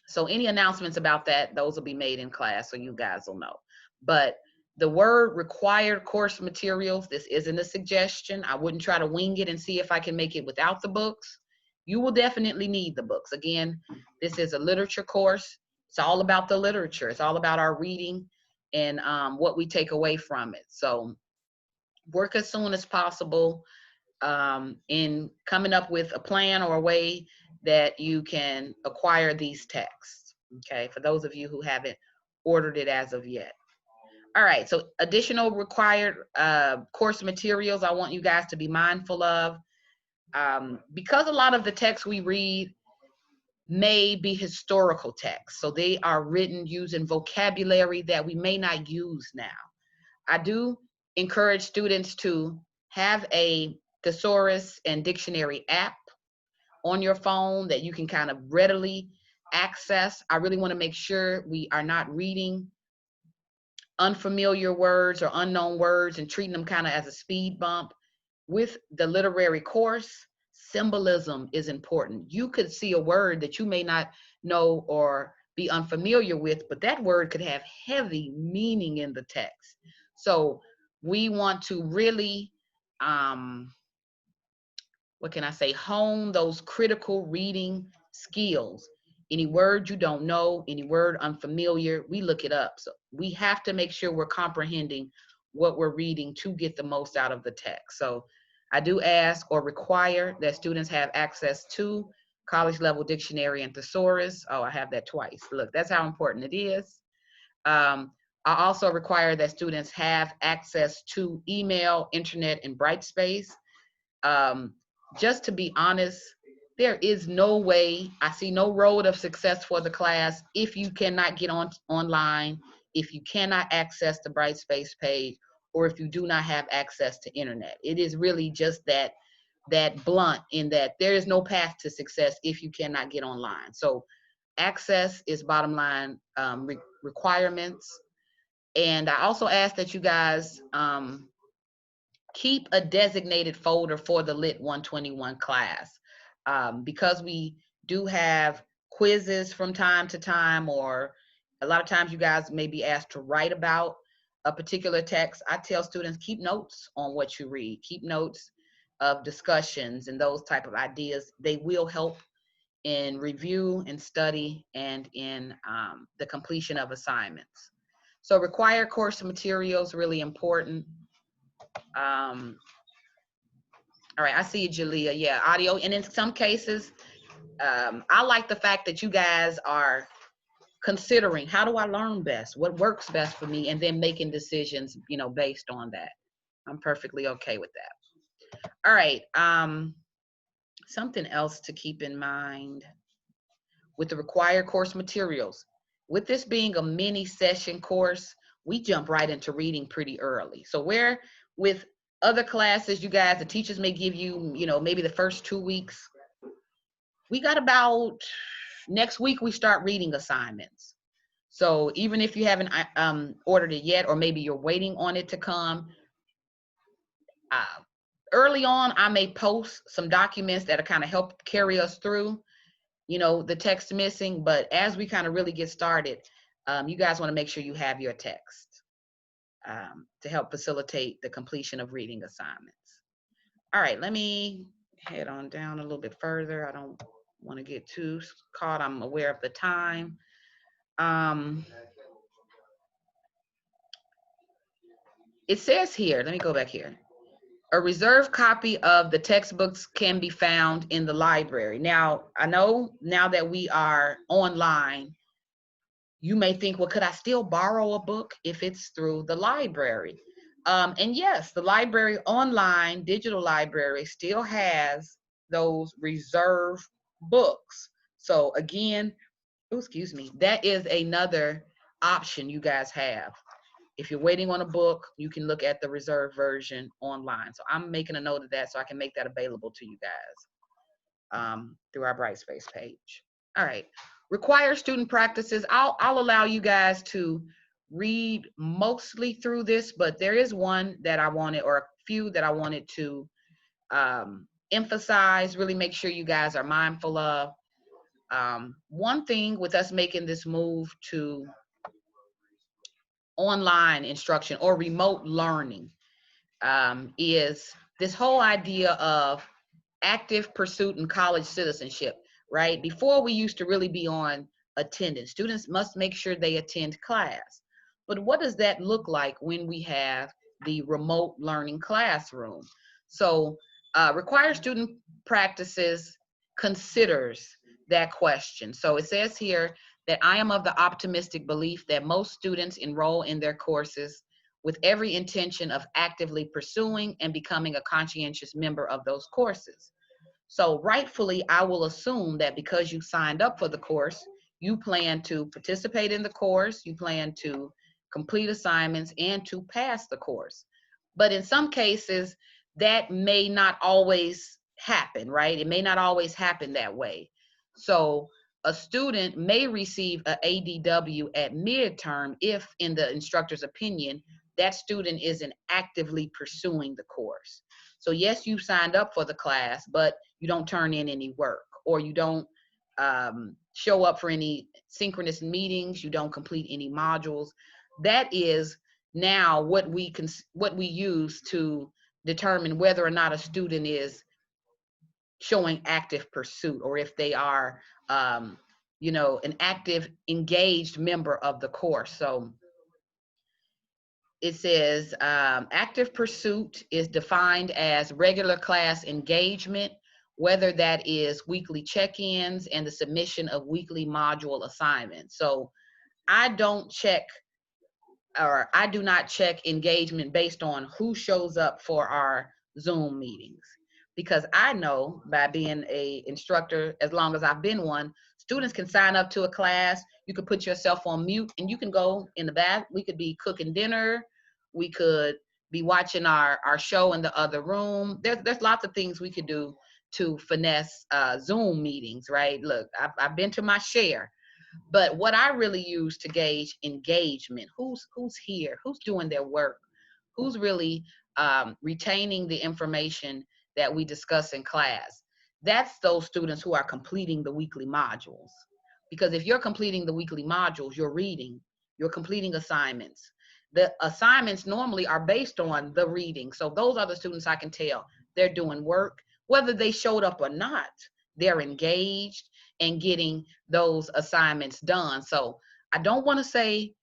So any announcements about that, those will be made in class so you guys will know. But the word required course materials, this isn't a suggestion. I wouldn't try to wing it and see if I can make it without the books. You will definitely need the books. Again, this is a literature course. It's all about the literature. It's all about our reading and what we take away from it. So work as soon as possible in coming up with a plan or a way that you can acquire these texts, okay, for those of you who haven't ordered it as of yet. All right, so additional required course materials I want you guys to be mindful of. Because a lot of the texts we read may be historical texts, so they are written using vocabulary that we may not use now. I do encourage students to have a thesaurus and dictionary app on your phone that you can kind of readily access. I really want to make sure we are not reading unfamiliar words or unknown words and treating them kind of as a speed bump. With the literary course, symbolism is important. You could see a word that you may not know or be unfamiliar with, but that word could have heavy meaning in the text. So we want to really, what can I say, hone those critical reading skills. Any word you don't know, any word unfamiliar, we look it up. So we have to make sure we're comprehending what we're reading to get the most out of the text. So I do ask or require that students have access to college level dictionary and thesaurus. Oh, I have that twice. Look, that's how important it is. I also require that students have access to email, internet, and Brightspace. Just to be honest, there is no way, I see no road of success for the class if you cannot get online, if you cannot access the Brightspace page, or if you do not have access to internet. It is really just that blunt in that there is no path to success if you cannot get online. So access is bottom line requirements. And I also ask that you guys keep a designated folder for the Lit 121 class. Because we do have quizzes from time to time, or a lot of times you guys may be asked to write about a particular text. I tell students, keep notes on what you read, keep notes of discussions and those type of ideas. They will help in review and study and in the completion of assignments. So required course materials, really important. All right, I see you, Jalea. Yeah, audio. And in some cases, I like the fact that you guys are considering, how do I learn best? What works best for me? And then making decisions, you know, based on that. I'm perfectly okay with that. All right. Something else to keep in mind with the required course materials. With this being a mini session course, we jump right into reading pretty early. So where with other classes, you guys, the teachers may give you, you know, maybe the first 2 weeks. We got about, next week we start reading assignments. So even if you haven't ordered it yet, or maybe you're waiting on it to come, early on, I may post some documents that'll kind of help carry us through, you know, the text missing. But as we kind of really get started, you guys want to make sure you have your text to help facilitate the completion of reading assignments. All right, let me head on down a little bit further. I don't want to get too caught. I'm aware of the time. It says here, let me go back here. A reserved copy of the textbooks can be found in the library. Now, I know now that we are online, you may think, well, could I still borrow a book if it's through the library? And yes, the library online, digital library still has those reserved books. So again, oh, excuse me, that is another option you guys have. If you're waiting on a book, you can look at the reserved version online. So I'm making a note of that so I can make that available to you guys through our Brightspace page. All right. Require student practices. I'll allow you guys to read mostly through this, but there is one that I wanted, or a few that I wanted to emphasize, really make sure you guys are mindful of. One thing with us making this move to online instruction or remote learning is this whole idea of active pursuit in college citizenship, right? Before, we used to really be on attendance. Students must make sure they attend class. But what does that look like when we have the remote learning classroom? So required student practices considers that question. So it says here that I am of the optimistic belief that most students enroll in their courses with every intention of actively pursuing and becoming a conscientious member of those courses. So rightfully, I will assume that because you signed up for the course, you plan to participate in the course, you plan to complete assignments, and to pass the course. But in some cases, that may not always happen, right? It may not always happen that way. So a student may receive an ADW at midterm if, in the instructor's opinion, that student isn't actively pursuing the course. So yes, you signed up for the class, but you don't turn in any work, or you don't show up for any synchronous meetings, you don't complete any modules. That is now what we use to determine whether or not a student is showing active pursuit, or if they are an active, engaged member of the course. So it says active pursuit is defined as regular class engagement, whether that is weekly check-ins and the submission of weekly module assignments. So I don't check, or I do not check engagement based on who shows up for our Zoom meetings. Because I know, by being a instructor, as long as I've been one, students can sign up to a class, you could put yourself on mute and you can go in the bath. We could be cooking dinner, we could be watching our show in the other room. There's lots of things we could do to finesse Zoom meetings, right? Look, I've been to my share. But what I really use to gauge engagement, who's here, who's doing their work, who's really retaining the information that we discuss in class. That's those students who are completing the weekly modules. Because if you're completing the weekly modules, you're reading, you're completing assignments. The assignments normally are based on the reading. So those are the students I can tell they're doing work, whether they showed up or not, they're engaged and getting those assignments done. So I don't want to say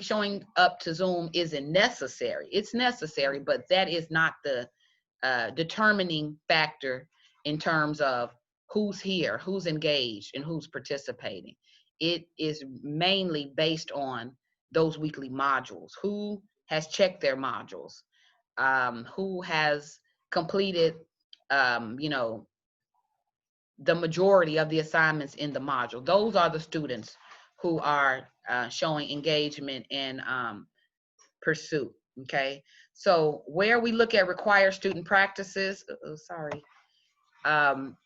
showing up to Zoom isn't necessary. It's necessary, but that is not the determining factor in terms of who's here, who's engaged, and who's participating. It is mainly based on those weekly modules. Who has checked their modules? Who has completed, the majority of the assignments in the module. Those are the students who are showing engagement and pursuit, okay? So where we look at required student practices,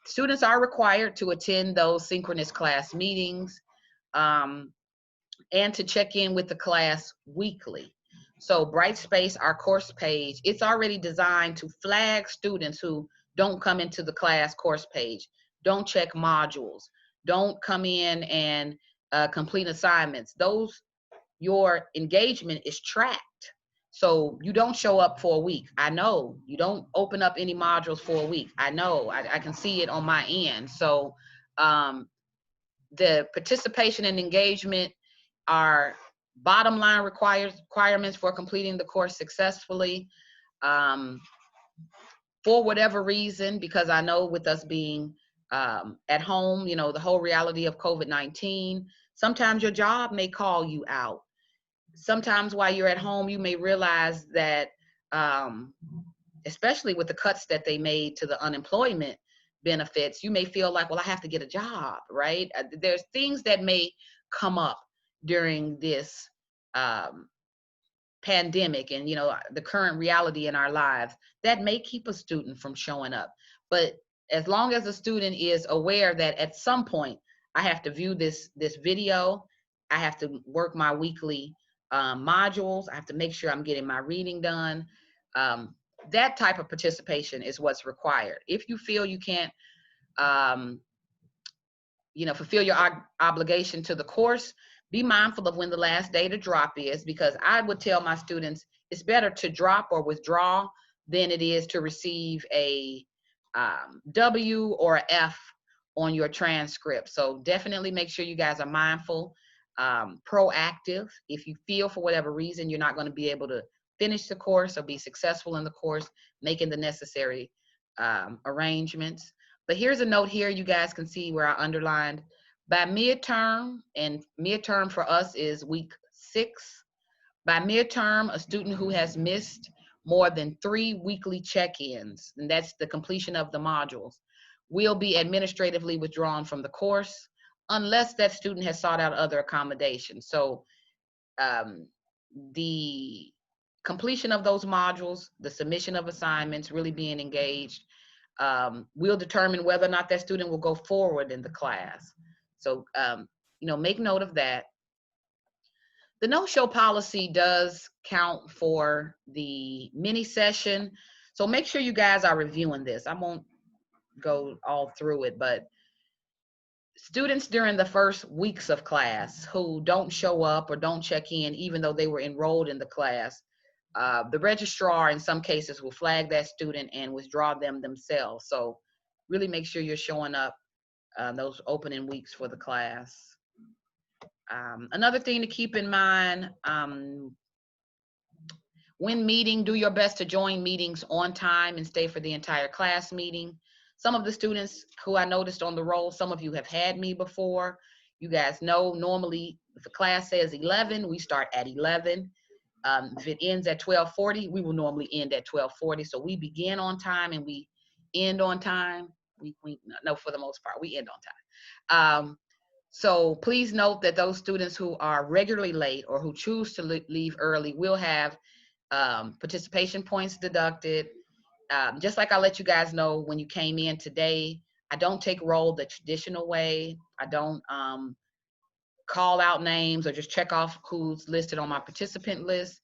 students are required to attend those synchronous class meetings and to check in with the class weekly. So Brightspace, our course page, it's already designed to flag students who don't come into the class course page, don't check modules, don't come in and complete assignments. Your engagement is tracked. So you don't show up for a week. I know. You don't open up any modules for a week. I know. I can see it on my end. So the participation and engagement are bottom line requirements for completing the course successfully. For whatever reason, because I know with us being at home, you know, the whole reality of COVID-19, sometimes your job may call you out. Sometimes while you're at home, you may realize that, especially with the cuts that they made to the unemployment benefits, you may feel like, well, I have to get a job, right? There's things that may come up during this pandemic and, you know, the current reality in our lives that may keep a student from showing up. But as long as a student is aware that at some point I have to view this video, I have to work my weekly modules, I have to make sure I'm getting my reading done, that type of participation is what's required. If you feel you can't you know, fulfill your obligation to the course, be mindful of when the last day to drop is, because I would tell my students it's better to drop or withdraw than it is to receive a W or a F on your transcript. So definitely make sure you guys are mindful, proactive. If you feel for whatever reason you're not going to be able to finish the course or be successful in the course, making the necessary arrangements. But here's a note here, you guys can see where I underlined by midterm, and midterm for us is week 6. By midterm, a student who has missed more than 3 weekly check-ins, and that's the completion of the modules, will be administratively withdrawn from the course unless that student has sought out other accommodations. So the completion of those modules, the submission of assignments, really being engaged, will determine whether or not that student will go forward in the class. So, you know, make note of that. The no-show policy does count for the mini session. So make sure you guys are reviewing this. I won't go all through it, but students during the first weeks of class who don't show up or don't check in, even though they were enrolled in the class, the registrar in some cases will flag that student and withdraw them themselves. So really make sure you're showing up those opening weeks for the class. Another thing to keep in mind, when meeting, do your best to join meetings on time and stay for the entire class meeting. Some of the students who I noticed on the roll, some of you have had me before. You guys know normally if the class says 11, we start at 11. If it ends at 12:40, we will normally end at 12:40. So we begin on time and we end on time. No, for the most part, we end on time. So please note that those students who are regularly late or who choose to leave early will have participation points deducted. Just like I let you guys know when you came in today, I don't take roll the traditional way. I don't call out names or just check off who's listed on my participant list.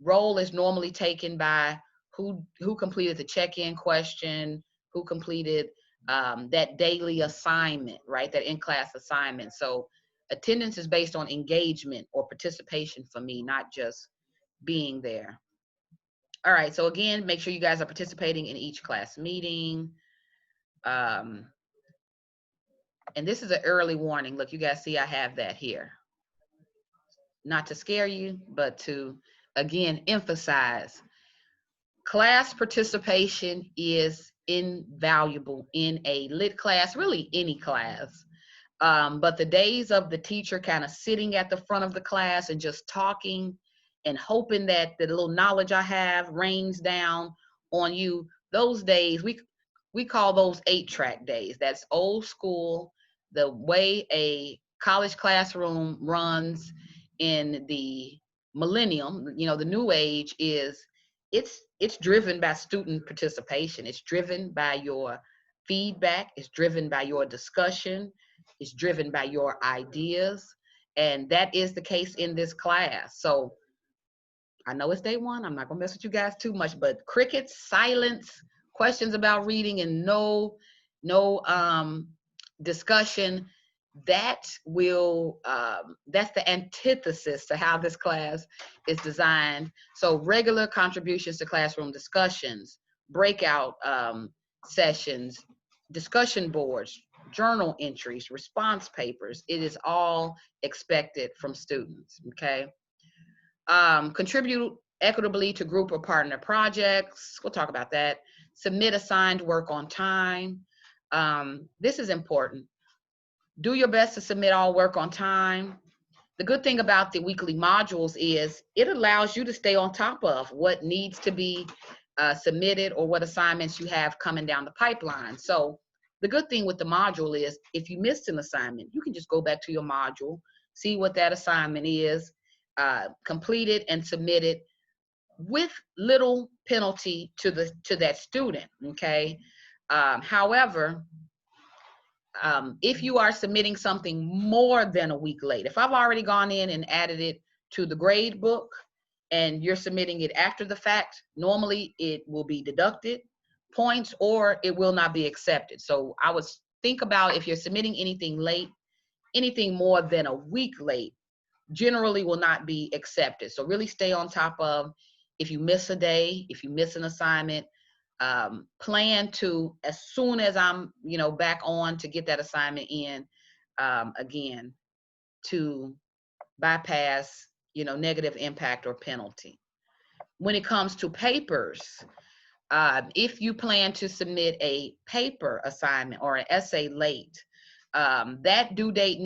Roll is normally taken by who completed the check-in question, who completed that daily assignment, right? That in-class assignment. So attendance is based on engagement or participation for me, not just being there. All right, so again, make sure you guys are participating in each class meeting. And this is an early warning. Look, you guys see I have that here. Not to scare you, but to, again, emphasize class participation is invaluable in a lit class, really any class. But the days of the teacher kind of sitting at the front of the class and just talking and hoping that the little knowledge I have rains down on you, those days, we call those 8-track days. That's old school, the way a college classroom runs in the millennium, you know, the new age is it's driven by student participation. It's driven by your feedback. It's driven by your discussion. It's driven by your ideas. And that is the case in this class. So I know it's day one. I'm not gonna mess with you guys too much, but crickets, silence, questions about reading, and no discussion, that will that's the antithesis to how this class is designed. So regular contributions to classroom discussions, breakout sessions, discussion boards, journal entries, response papers, it is all expected from students. Okay. Contribute equitably to group or partner projects. We'll talk about that. Submit assigned work on time. This is important. Do your best to submit all work on time. The good thing about the weekly modules is it allows you to stay on top of what needs to be submitted or what assignments you have coming down the pipeline. So the good thing with the module is if you missed an assignment, you can just go back to your module, see what that assignment is, complete it and submit it with little penalty to that student, okay? However, if you are submitting something more than a week late, if I've already gone in and added it to the grade book and you're submitting it after the fact, normally it will be deducted points or it will not be accepted. So I would think about if you're submitting anything late, anything more than a week late generally will not be accepted. So really stay on top of if you miss a day, if you miss an assignment, plan to, as soon as I'm, back on to get that assignment in, again, to bypass, negative impact or penalty. When it comes to papers, if you plan to submit a paper assignment or an essay late, that due date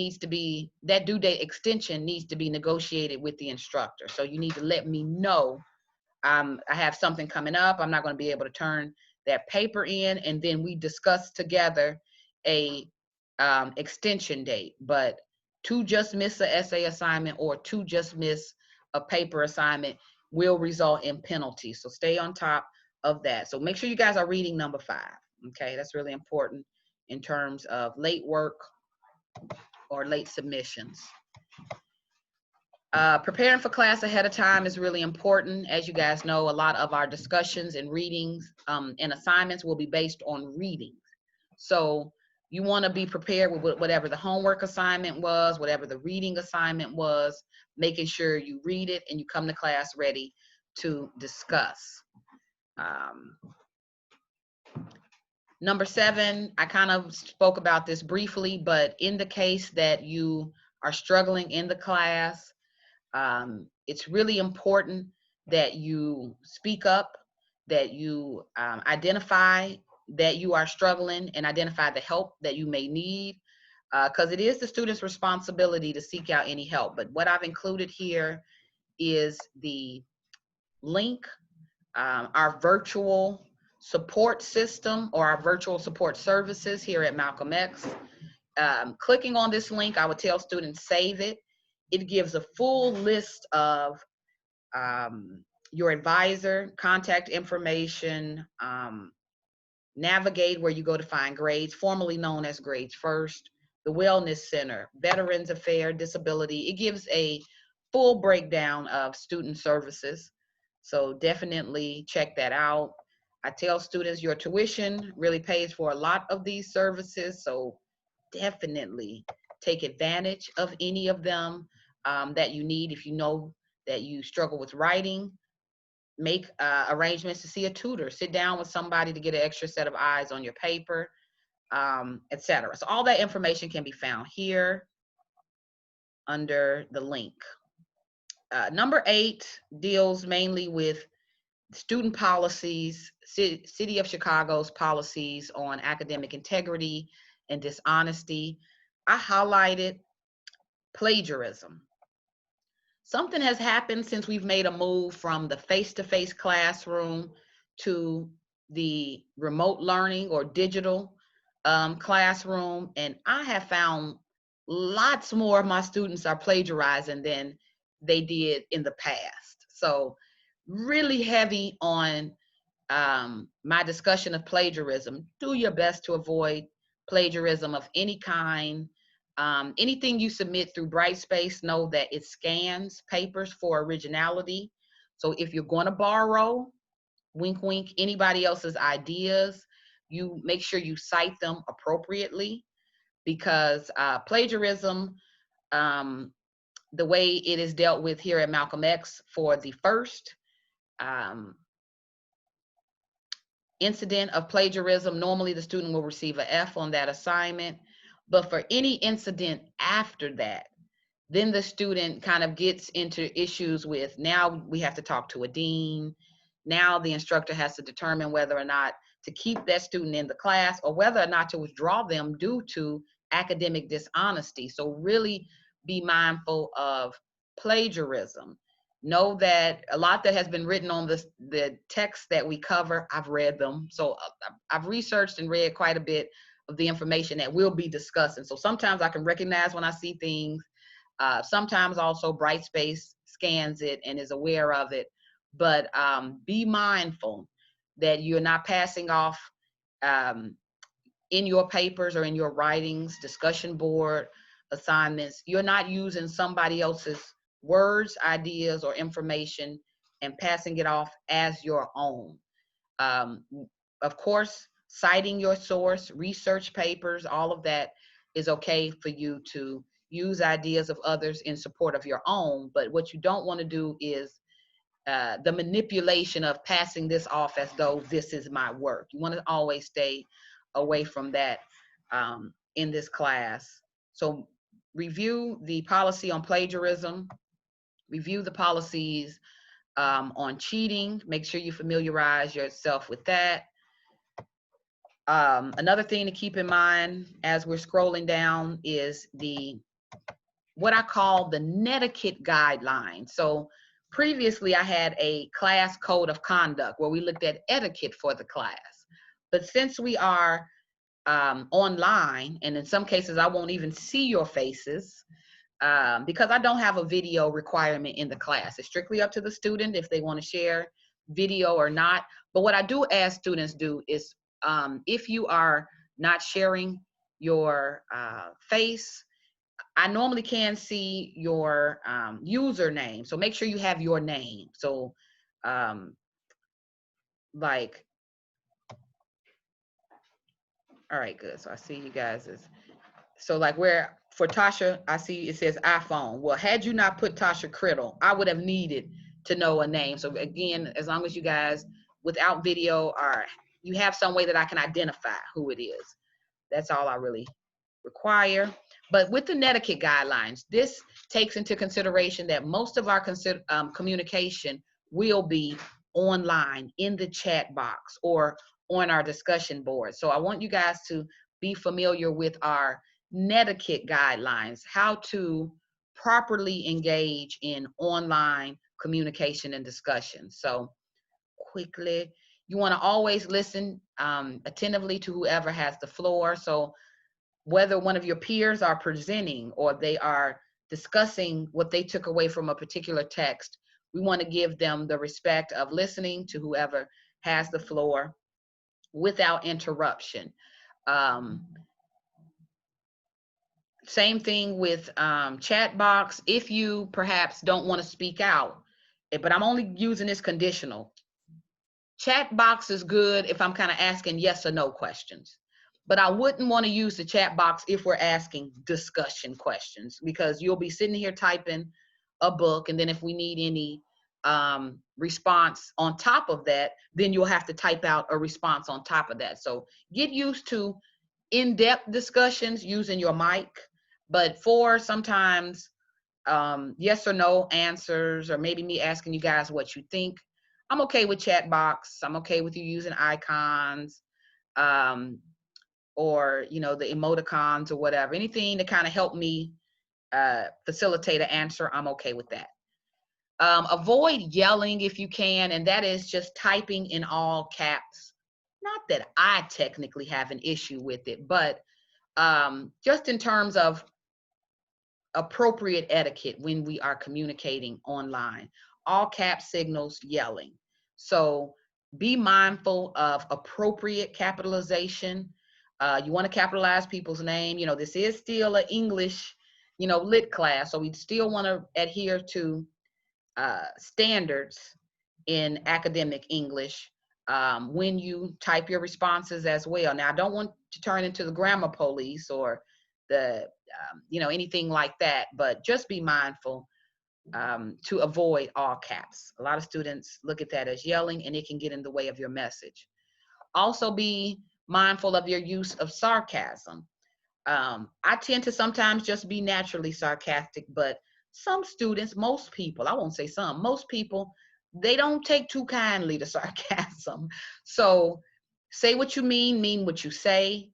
extension needs to be negotiated with the instructor. So you need to let me know, I have something coming up, I'm not going to be able to turn that paper in, and then we discuss together a extension date. But to just miss an essay assignment or to just miss a paper assignment will result in penalty. So stay on top of that. So make sure you guys are reading number 5. Okay, that's really important in terms of late work or late submissions. Preparing for class ahead of time is really important. As you guys know, a lot of our discussions and readings and assignments will be based on readings. So you want to be prepared with whatever the homework assignment was, whatever the reading assignment was, making sure you read it and you come to class ready to discuss. Number 7, I kind of spoke about this briefly, but in the case that you are struggling in the class, it's really important that you speak up, that you identify that you are struggling and identify the help that you may need, because it is the student's responsibility to seek out any help. But what I've included here is the link, our virtual support system or our virtual support services here at Malcolm X. Clicking on this link, I would tell students save it. It gives a full list of your advisor, contact information, navigate where you go to find grades, formerly known as Grades First, the Wellness Center, Veterans Affairs, Disability. It gives a full breakdown of student services. So definitely check that out. I tell students your tuition really pays for a lot of these services. So definitely take advantage of any of them that you need. If you know that you struggle with writing, make arrangements to see a tutor, sit down with somebody to get an extra set of eyes on your paper, etc. So all that information can be found here under the link. Number 8 deals mainly with student policies, City of Chicago's policies on academic integrity and dishonesty. I highlighted plagiarism. Something has happened since we've made a move from the face-to-face classroom to the remote learning or digital classroom, and I have found lots more of my students are plagiarizing than they did in the past. So really heavy on my discussion of plagiarism. Do your best to avoid plagiarism of any kind. Anything you submit through Brightspace, know that it scans papers for originality. So if you're going to borrow, wink, wink, anybody else's ideas, you make sure you cite them appropriately, because plagiarism, the way it is dealt with here at Malcolm X, for the first incident of plagiarism, normally the student will receive an F on that assignment. But for any incident after that, then the student kind of gets into issues with, now we have to talk to a dean. Now the instructor has to determine whether or not to keep that student in the class or whether or not to withdraw them due to academic dishonesty. So really be mindful of plagiarism. Know that a lot that has been written on the texts that we cover, I've read them. So I've researched and read quite a bit of the information that we'll be discussing. So sometimes I can recognize when I see things. Sometimes also Brightspace scans it and is aware of it. But be mindful that you're not passing off in your papers or in your writings, discussion board assignments, you're not using somebody else's words, ideas, or information and passing it off as your own. Um, of course, citing your source, research papers, all of that is okay for you to use ideas of others in support of your own. But what you don't want to do is the manipulation of passing this off as though this is my work. You want to always stay away from that in this class. So review the policy on plagiarism, review the policies on cheating. Make sure you familiarize yourself with that. Another thing to keep in mind as we're scrolling down is what I call the Netiquette Guidelines. So previously I had a class code of conduct where we looked at etiquette for the class. But since we are online, and in some cases I won't even see your faces because I don't have a video requirement in the class. It's strictly up to the student if they want to share video or not. But what I do ask students do is if you are not sharing your face, I normally can see your username. So make sure you have your name. So like, all right, good. So I see you guys is, so like where for Tasha, I see it says iPhone. Well, had you not put Tasha Criddle, I would have needed to know a name. So again, as long as you guys without video or you have some way that I can identify who it is, that's all I really require. But with the Netiquette Guidelines, this takes into consideration that most of our communication will be online in the chat box or on our discussion board. So I want you guys to be familiar with our Netiquette Guidelines, how to properly engage in online communication and discussion. So quickly, you want to always listen attentively to whoever has the floor. So whether one of your peers are presenting or they are discussing what they took away from a particular text, we want to give them the respect of listening to whoever has the floor without interruption. Same thing with chat box. If you perhaps don't want to speak out, but I'm only using this conditional. Chat box is good if I'm kind of asking yes or no questions. But I wouldn't want to use the chat box if we're asking discussion questions, because you'll be sitting here typing a book, and then if we need any response on top of that, then you'll have to type out a response on top of that. So get used to in-depth discussions using your mic, but for sometimes yes or no answers, or maybe me asking you guys what you think, I'm okay with chat box. I'm okay with you using icons. Or you know, the emoticons or whatever, anything to kind of help me facilitate an answer, I'm okay with that. Avoid yelling if you can, and that is just typing in all caps. Not that I technically have an issue with it, but just in terms of appropriate etiquette when we are communicating online, all cap signals yelling. So be mindful of appropriate capitalization. You want to capitalize people's name. You know, this is still an English, you know, lit class, so we still want to adhere to standards in academic English when you type your responses as well. Now, I don't want to turn into the grammar police or the, you know, anything like that, but just be mindful to avoid all caps. A lot of students look at that as yelling, and it can get in the way of your message. Also be mindful of your use of sarcasm. I tend to sometimes just be naturally sarcastic, but some students, most people, I won't say some, most people, they don't take too kindly to sarcasm. So say what you mean what you say.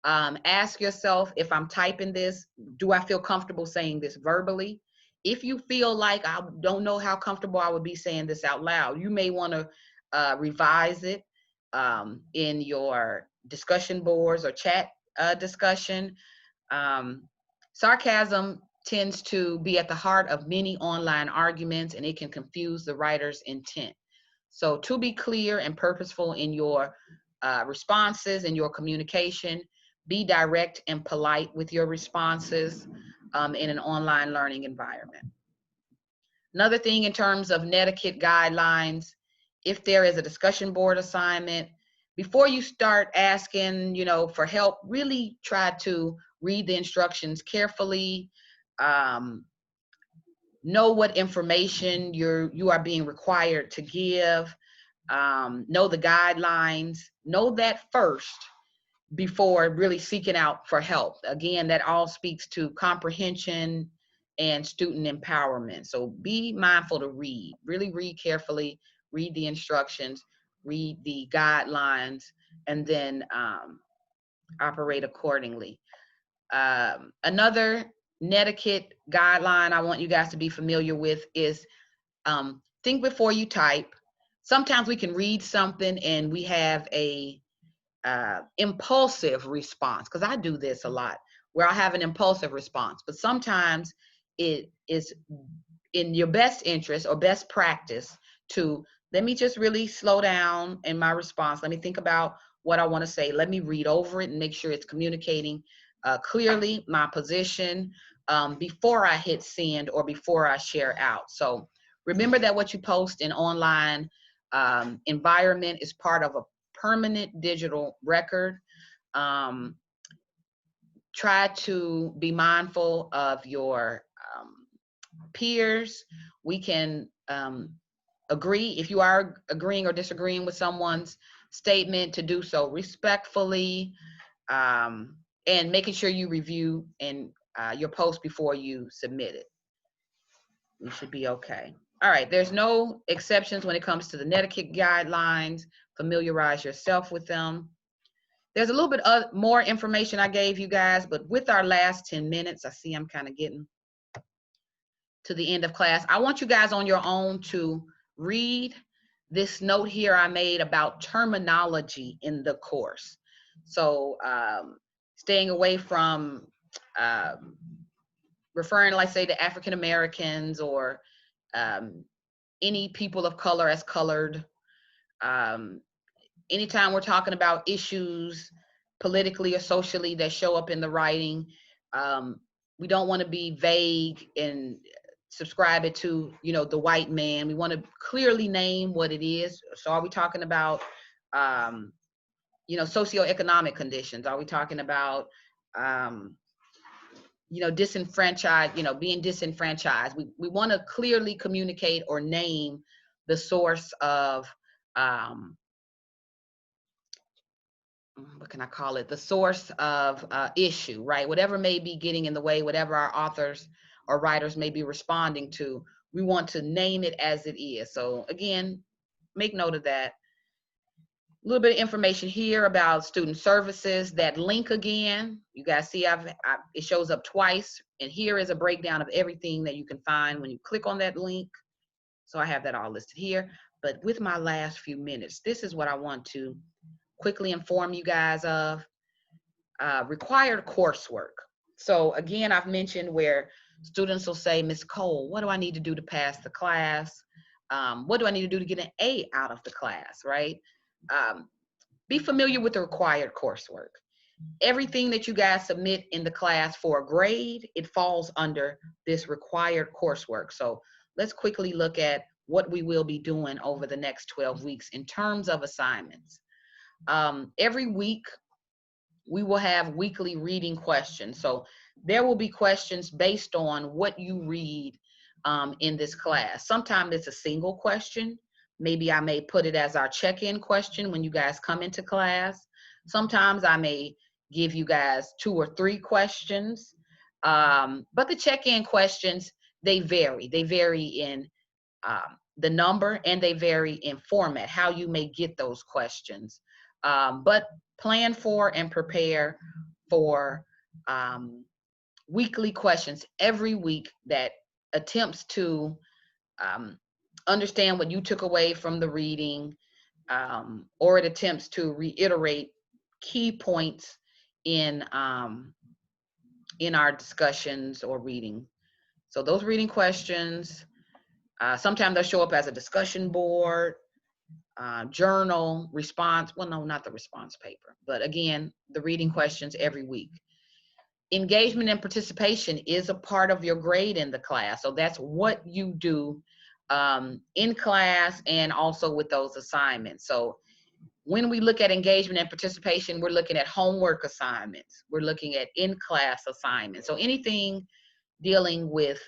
Ask yourself, if I'm typing this, do I feel comfortable saying this verbally? If you feel like I don't know how comfortable I would be saying this out loud, you may want to revise it in your discussion boards or chat discussion. um, Sarcasm tends to be at the heart of many online arguments, and it can confuse the writer's intent. So to be clear and purposeful in your responses and your communication, be direct and polite with your responses in an online learning environment. Another thing in terms of Netiquette guidelines, if there is a discussion board assignment, before you start asking, for help, really try to read the instructions carefully. Um, know what information you are being required to give. Know the guidelines. Know that first before really seeking out for help. Again, that all speaks to comprehension and student empowerment. So be mindful to read, really read carefully, read the instructions, read the guidelines, and then operate accordingly. Another Netiquette guideline I want you guys to be familiar with is think before you type. Sometimes we can read something and we have a impulsive response, because I do this a lot, where I have an impulsive response, but sometimes it is in your best interest or best practice to let me just really slow down in my response. Let me think about what I want to say. Let me read over it and make sure it's communicating clearly my position before I hit send or before I share out. So remember that what you post in online environment is part of a permanent digital record. Try to be mindful of your peers. We can agree, if you are agreeing or disagreeing with someone's statement, to do so respectfully, and making sure you review and your post before you submit it. We should be okay. All right, there's no exceptions when it comes to the Netiquette guidelines. Familiarize yourself with them. There's a little bit more information I gave you guys, but with our last 10 minutes, I see I'm kind of getting to the end of class. I want you guys on your own to read this note here I made about terminology in the course. So staying away from referring, like say, to African Americans or any people of color as colored. Anytime we're talking about issues politically or socially that show up in the writing, we don't want to be vague and subscribe it to, the white man. We want to clearly name what it is. So are we talking about, socioeconomic conditions? Are we talking about, disenfranchised, being disenfranchised? We want to clearly communicate or name the source of, what can I call it? The source of issue, right? Whatever may be getting in the way, whatever our authors or writers may be responding to, we want to name it as it is. So again, make note of that. A little bit of information here about student services. That link again, you guys see it shows up twice, and here is a breakdown of everything that you can find when you click on that link. So I have that all listed here. But with my last few minutes, this is what I want to quickly inform you guys of. Required coursework. So again, I've mentioned where students will say, Ms. Cole, what do I need to do to pass the class? What do I need to do to get an A out of the class, right? Be familiar with the required coursework. Everything that you guys submit in the class for a grade, it falls under this required coursework. So let's quickly look at what we will be doing over the next 12 weeks in terms of assignments. Every week, we will have weekly reading questions. So there will be questions based on what you read in this class. Sometimes it's a single question. Maybe I may put it as our check-in question when you guys come into class. Sometimes I may give you guys 2 or 3 questions. But the check-in questions, they vary. They vary in the number, and they vary in format, how you may get those questions. But plan for and prepare for weekly questions every week that attempts to understand what you took away from the reading, or it attempts to reiterate key points in our discussions or reading. So those reading questions, sometimes they'll show up as a discussion board, journal, response. Well, no, not the response paper, but again, the reading questions every week. Engagement and participation is a part of your grade in the class. So that's what you do in class and also with those assignments. So when we look at engagement and participation, we're looking at homework assignments. We're looking at in-class assignments. So anything dealing with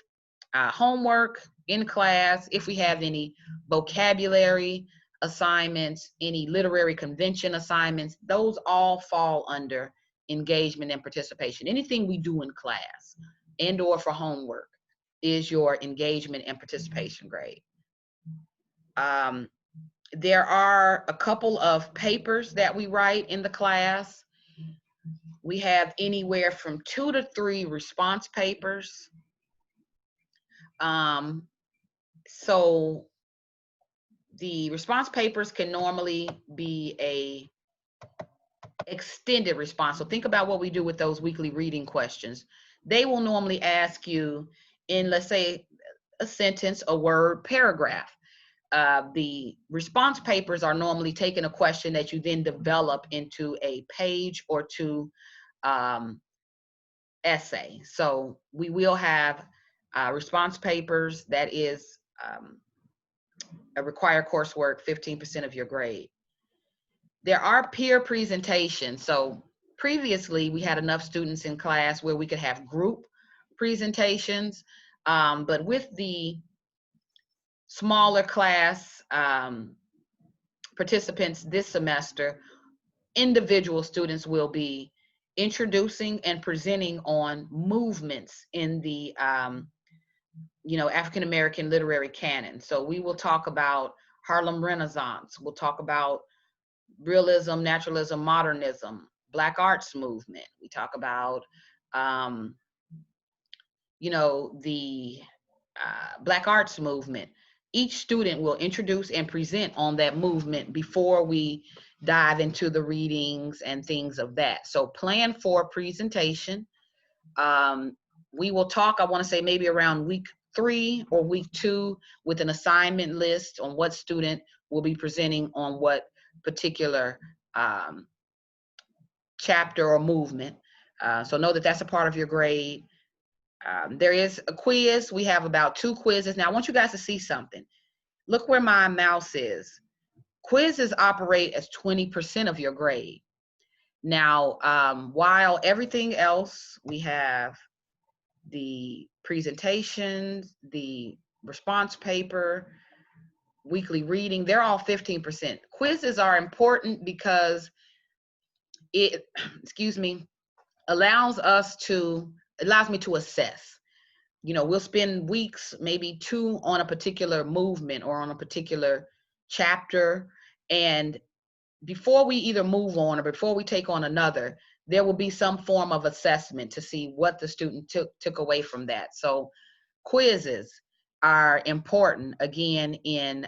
homework in class, if we have any vocabulary assignments, any literary convention assignments, those all fall under engagement and participation. Anything we do in class and or for homework is your engagement and participation grade. There are a couple of papers that we write in the class. We have anywhere from 2 to 3 response papers. So the response papers can normally be a extended response. So think about what we do with those weekly reading questions. They will normally ask you in, let's say, a sentence, a word, paragraph. The response papers are normally taking a question that you then develop into a page or 2 essay. So we will have response papers that is a required coursework, 15% of your grade. There are peer presentations. So previously we had enough students in class where we could have group presentations, but with the smaller class participants this semester, individual students will be introducing and presenting on movements in the African American literary canon. So we will talk about Harlem Renaissance, we'll talk about realism, naturalism, modernism, Black arts movement. We talk about the Black arts movement. Each student will introduce and present on that movement before we dive into the readings and things of that. So plan for presentation. We will talk, I want to say maybe around week 3 or week 2 with an assignment list on what student will be presenting on what particular chapter or movement. So know that that's a part of your grade. There is a quiz. We have about 2 quizzes. Now I want you guys to see something. Look where my mouse is. Quizzes operate as 20% of your grade. Now, while everything else, we have the presentations, the response paper, weekly reading, they're all 15%. Quizzes are important because it, allows me to assess. We'll spend weeks, maybe 2, on a particular movement or on a particular chapter. And before we either move on or before we take on another, there will be some form of assessment to see what the student took away from that. So quizzes are important, again, in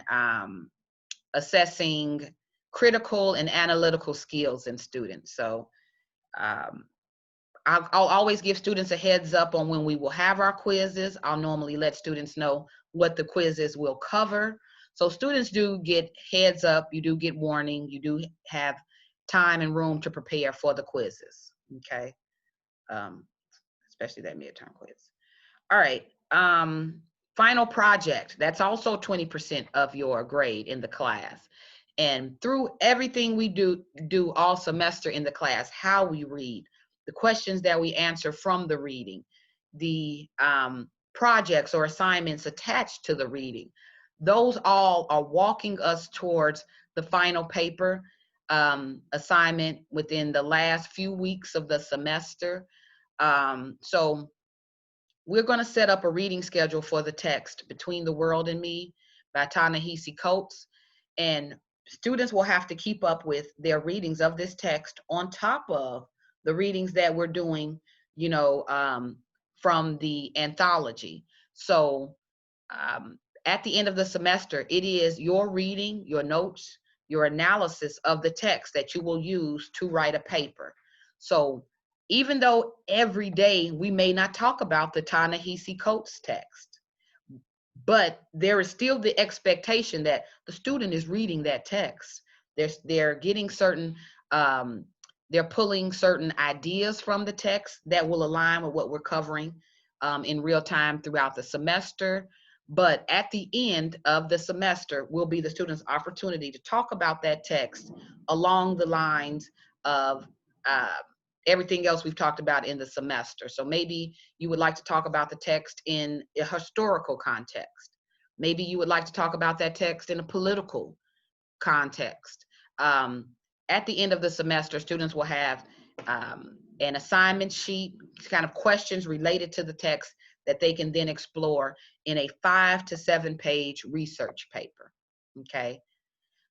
assessing critical and analytical skills in students. So I'll always give students a heads up on when we will have our quizzes. I'll normally let students know what the quizzes will cover. So students do get heads up, you do get warning, you do have time and room to prepare for the quizzes, okay? Especially that midterm quiz. All right, final project, that's also 20% of your grade in the class. And through everything we do all semester in the class, how we read, the questions that we answer from the reading, the projects or assignments attached to the reading, those all are walking us towards the final paper. assignment within the last few weeks of the semester. So we're going to set up a reading schedule for the text Between the World and Me by Ta-Nehisi Coates. And students will have to keep up with their readings of this text on top of the readings that we're doing, you know, from the anthology. So at the end of the semester, it is your reading, your notes, your analysis of the text that you will use to write a paper. So even though every day we may not talk about the Ta-Nehisi Coates text, but there is still the expectation that the student is reading that text. They're getting certain, they're pulling certain ideas from the text that will align with what we're covering in real time throughout the semester. But at the end of the semester will be the student's opportunity to talk about that text along the lines of everything else we've talked about in the semester. So maybe you would like to talk about the text in a historical context. Maybe you would like to talk about that text in a political context. At the end of the semester, students will have an assignment sheet, kind of questions related to the text that they can then explore in a 5 to 7 page research paper. Okay.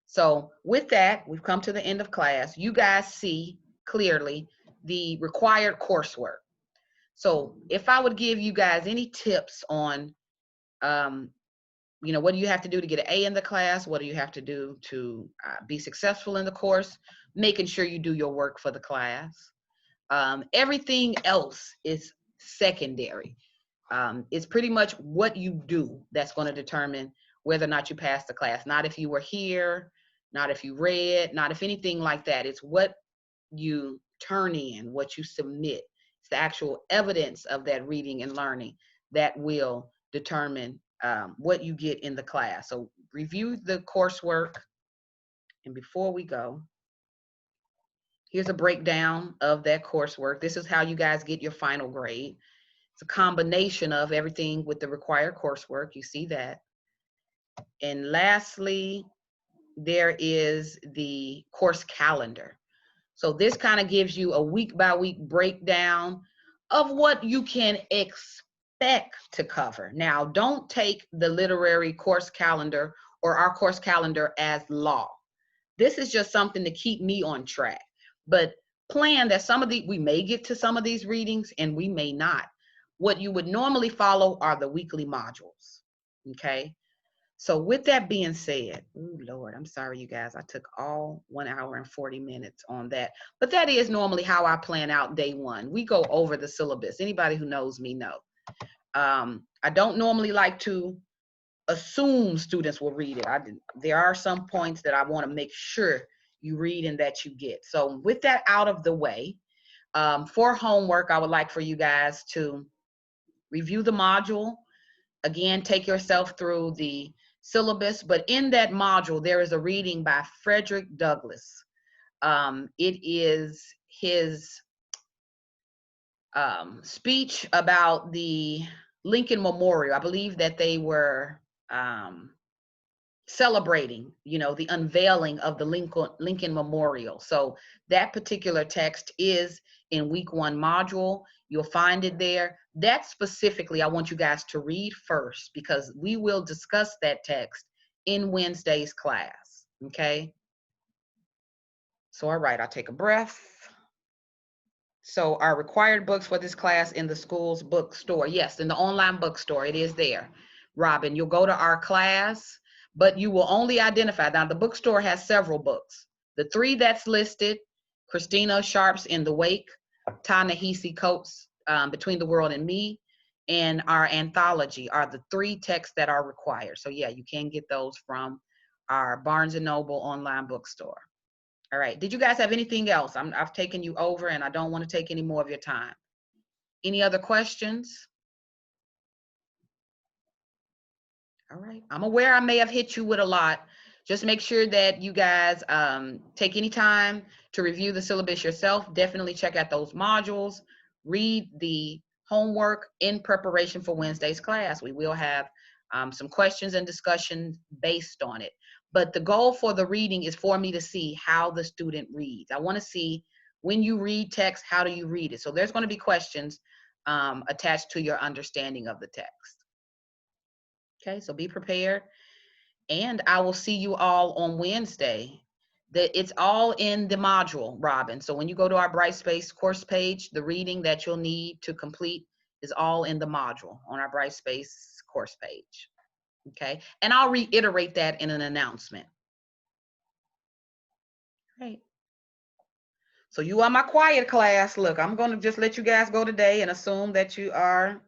So with that, we've come to the end of class. You guys see clearly the required coursework. So if I would give you guys any tips on, you know, what do you have to do to get an A in the class? What do you have to do to be successful in the course? Making sure you do your work for the class. Everything else is secondary. It's pretty much what you do that's going to determine whether or not you pass the class. Not if you were here, not if you read, not if anything like that. It's what you turn in, what you submit. It's the actual evidence of that reading and learning that will determine what you get in the class. So review the coursework. And before we go, here's a breakdown of that coursework. This is how you guys get your final grade. It's a combination of everything with the required coursework. You see that. And lastly, there is the course calendar. So this kind of gives you a week by week breakdown of what you can expect to cover. Now, don't take the literary course calendar or our course calendar as law. This is just something to keep me on track. But plan that we may get to some of these readings and we may not. What you would normally follow are the weekly modules. Okay. So with that being said, oh Lord, I'm sorry, you guys, I took all 1 hour and 40 minutes on that. But that is normally how I plan out day one. We go over the syllabus. Anybody who knows me know. I don't normally like to assume students will read it. There are some points that I want to make sure you read and that you get. So with that out of the way, for homework, I would like for you guys to review the module. Again, take yourself through the syllabus, but in that module, there is a reading by Frederick Douglass. It is his speech about the Lincoln Memorial. I believe that they were celebrating, you know, the unveiling of the Lincoln Memorial. So that particular text is in week 1 module. You'll find it there. That specifically, I want you guys to read first because we will discuss that text in Wednesday's class. Okay. So, all right, I'll take a breath. So our required books for this class in the school's bookstore. Yes, in the online bookstore, it is there. Robin, you'll go to our class, but you will only identify. Now, the bookstore has several books. The 3 that's listed, Christina Sharp's In the Wake, Ta-Nehisi Coates' Between the World and Me, and our anthology are the 3 texts that are required. So yeah, you can get those from our Barnes & Noble online bookstore. All right, did you guys have anything else? I've taken you over and I don't want to take any more of your time. Any other questions? All right, I'm aware I may have hit you with a lot. Just make sure that you guys take any time to review the syllabus yourself. Definitely check out those modules. Read the homework in preparation for Wednesday's class. We will have some questions and discussions based on it. But the goal for the reading is for me to see how the student reads. I want to see when you read text, how do you read it? So there's going to be questions attached to your understanding of the text. Okay, so be prepared. And I will see you all on Wednesday. It's all in the module, Robin. So when you go to our Brightspace course page, the reading that you'll need to complete is all in the module on our Brightspace course page. Okay, and I'll reiterate that in an announcement. Great. So you are my quiet class. Look, I'm going to just let you guys go today and assume that you are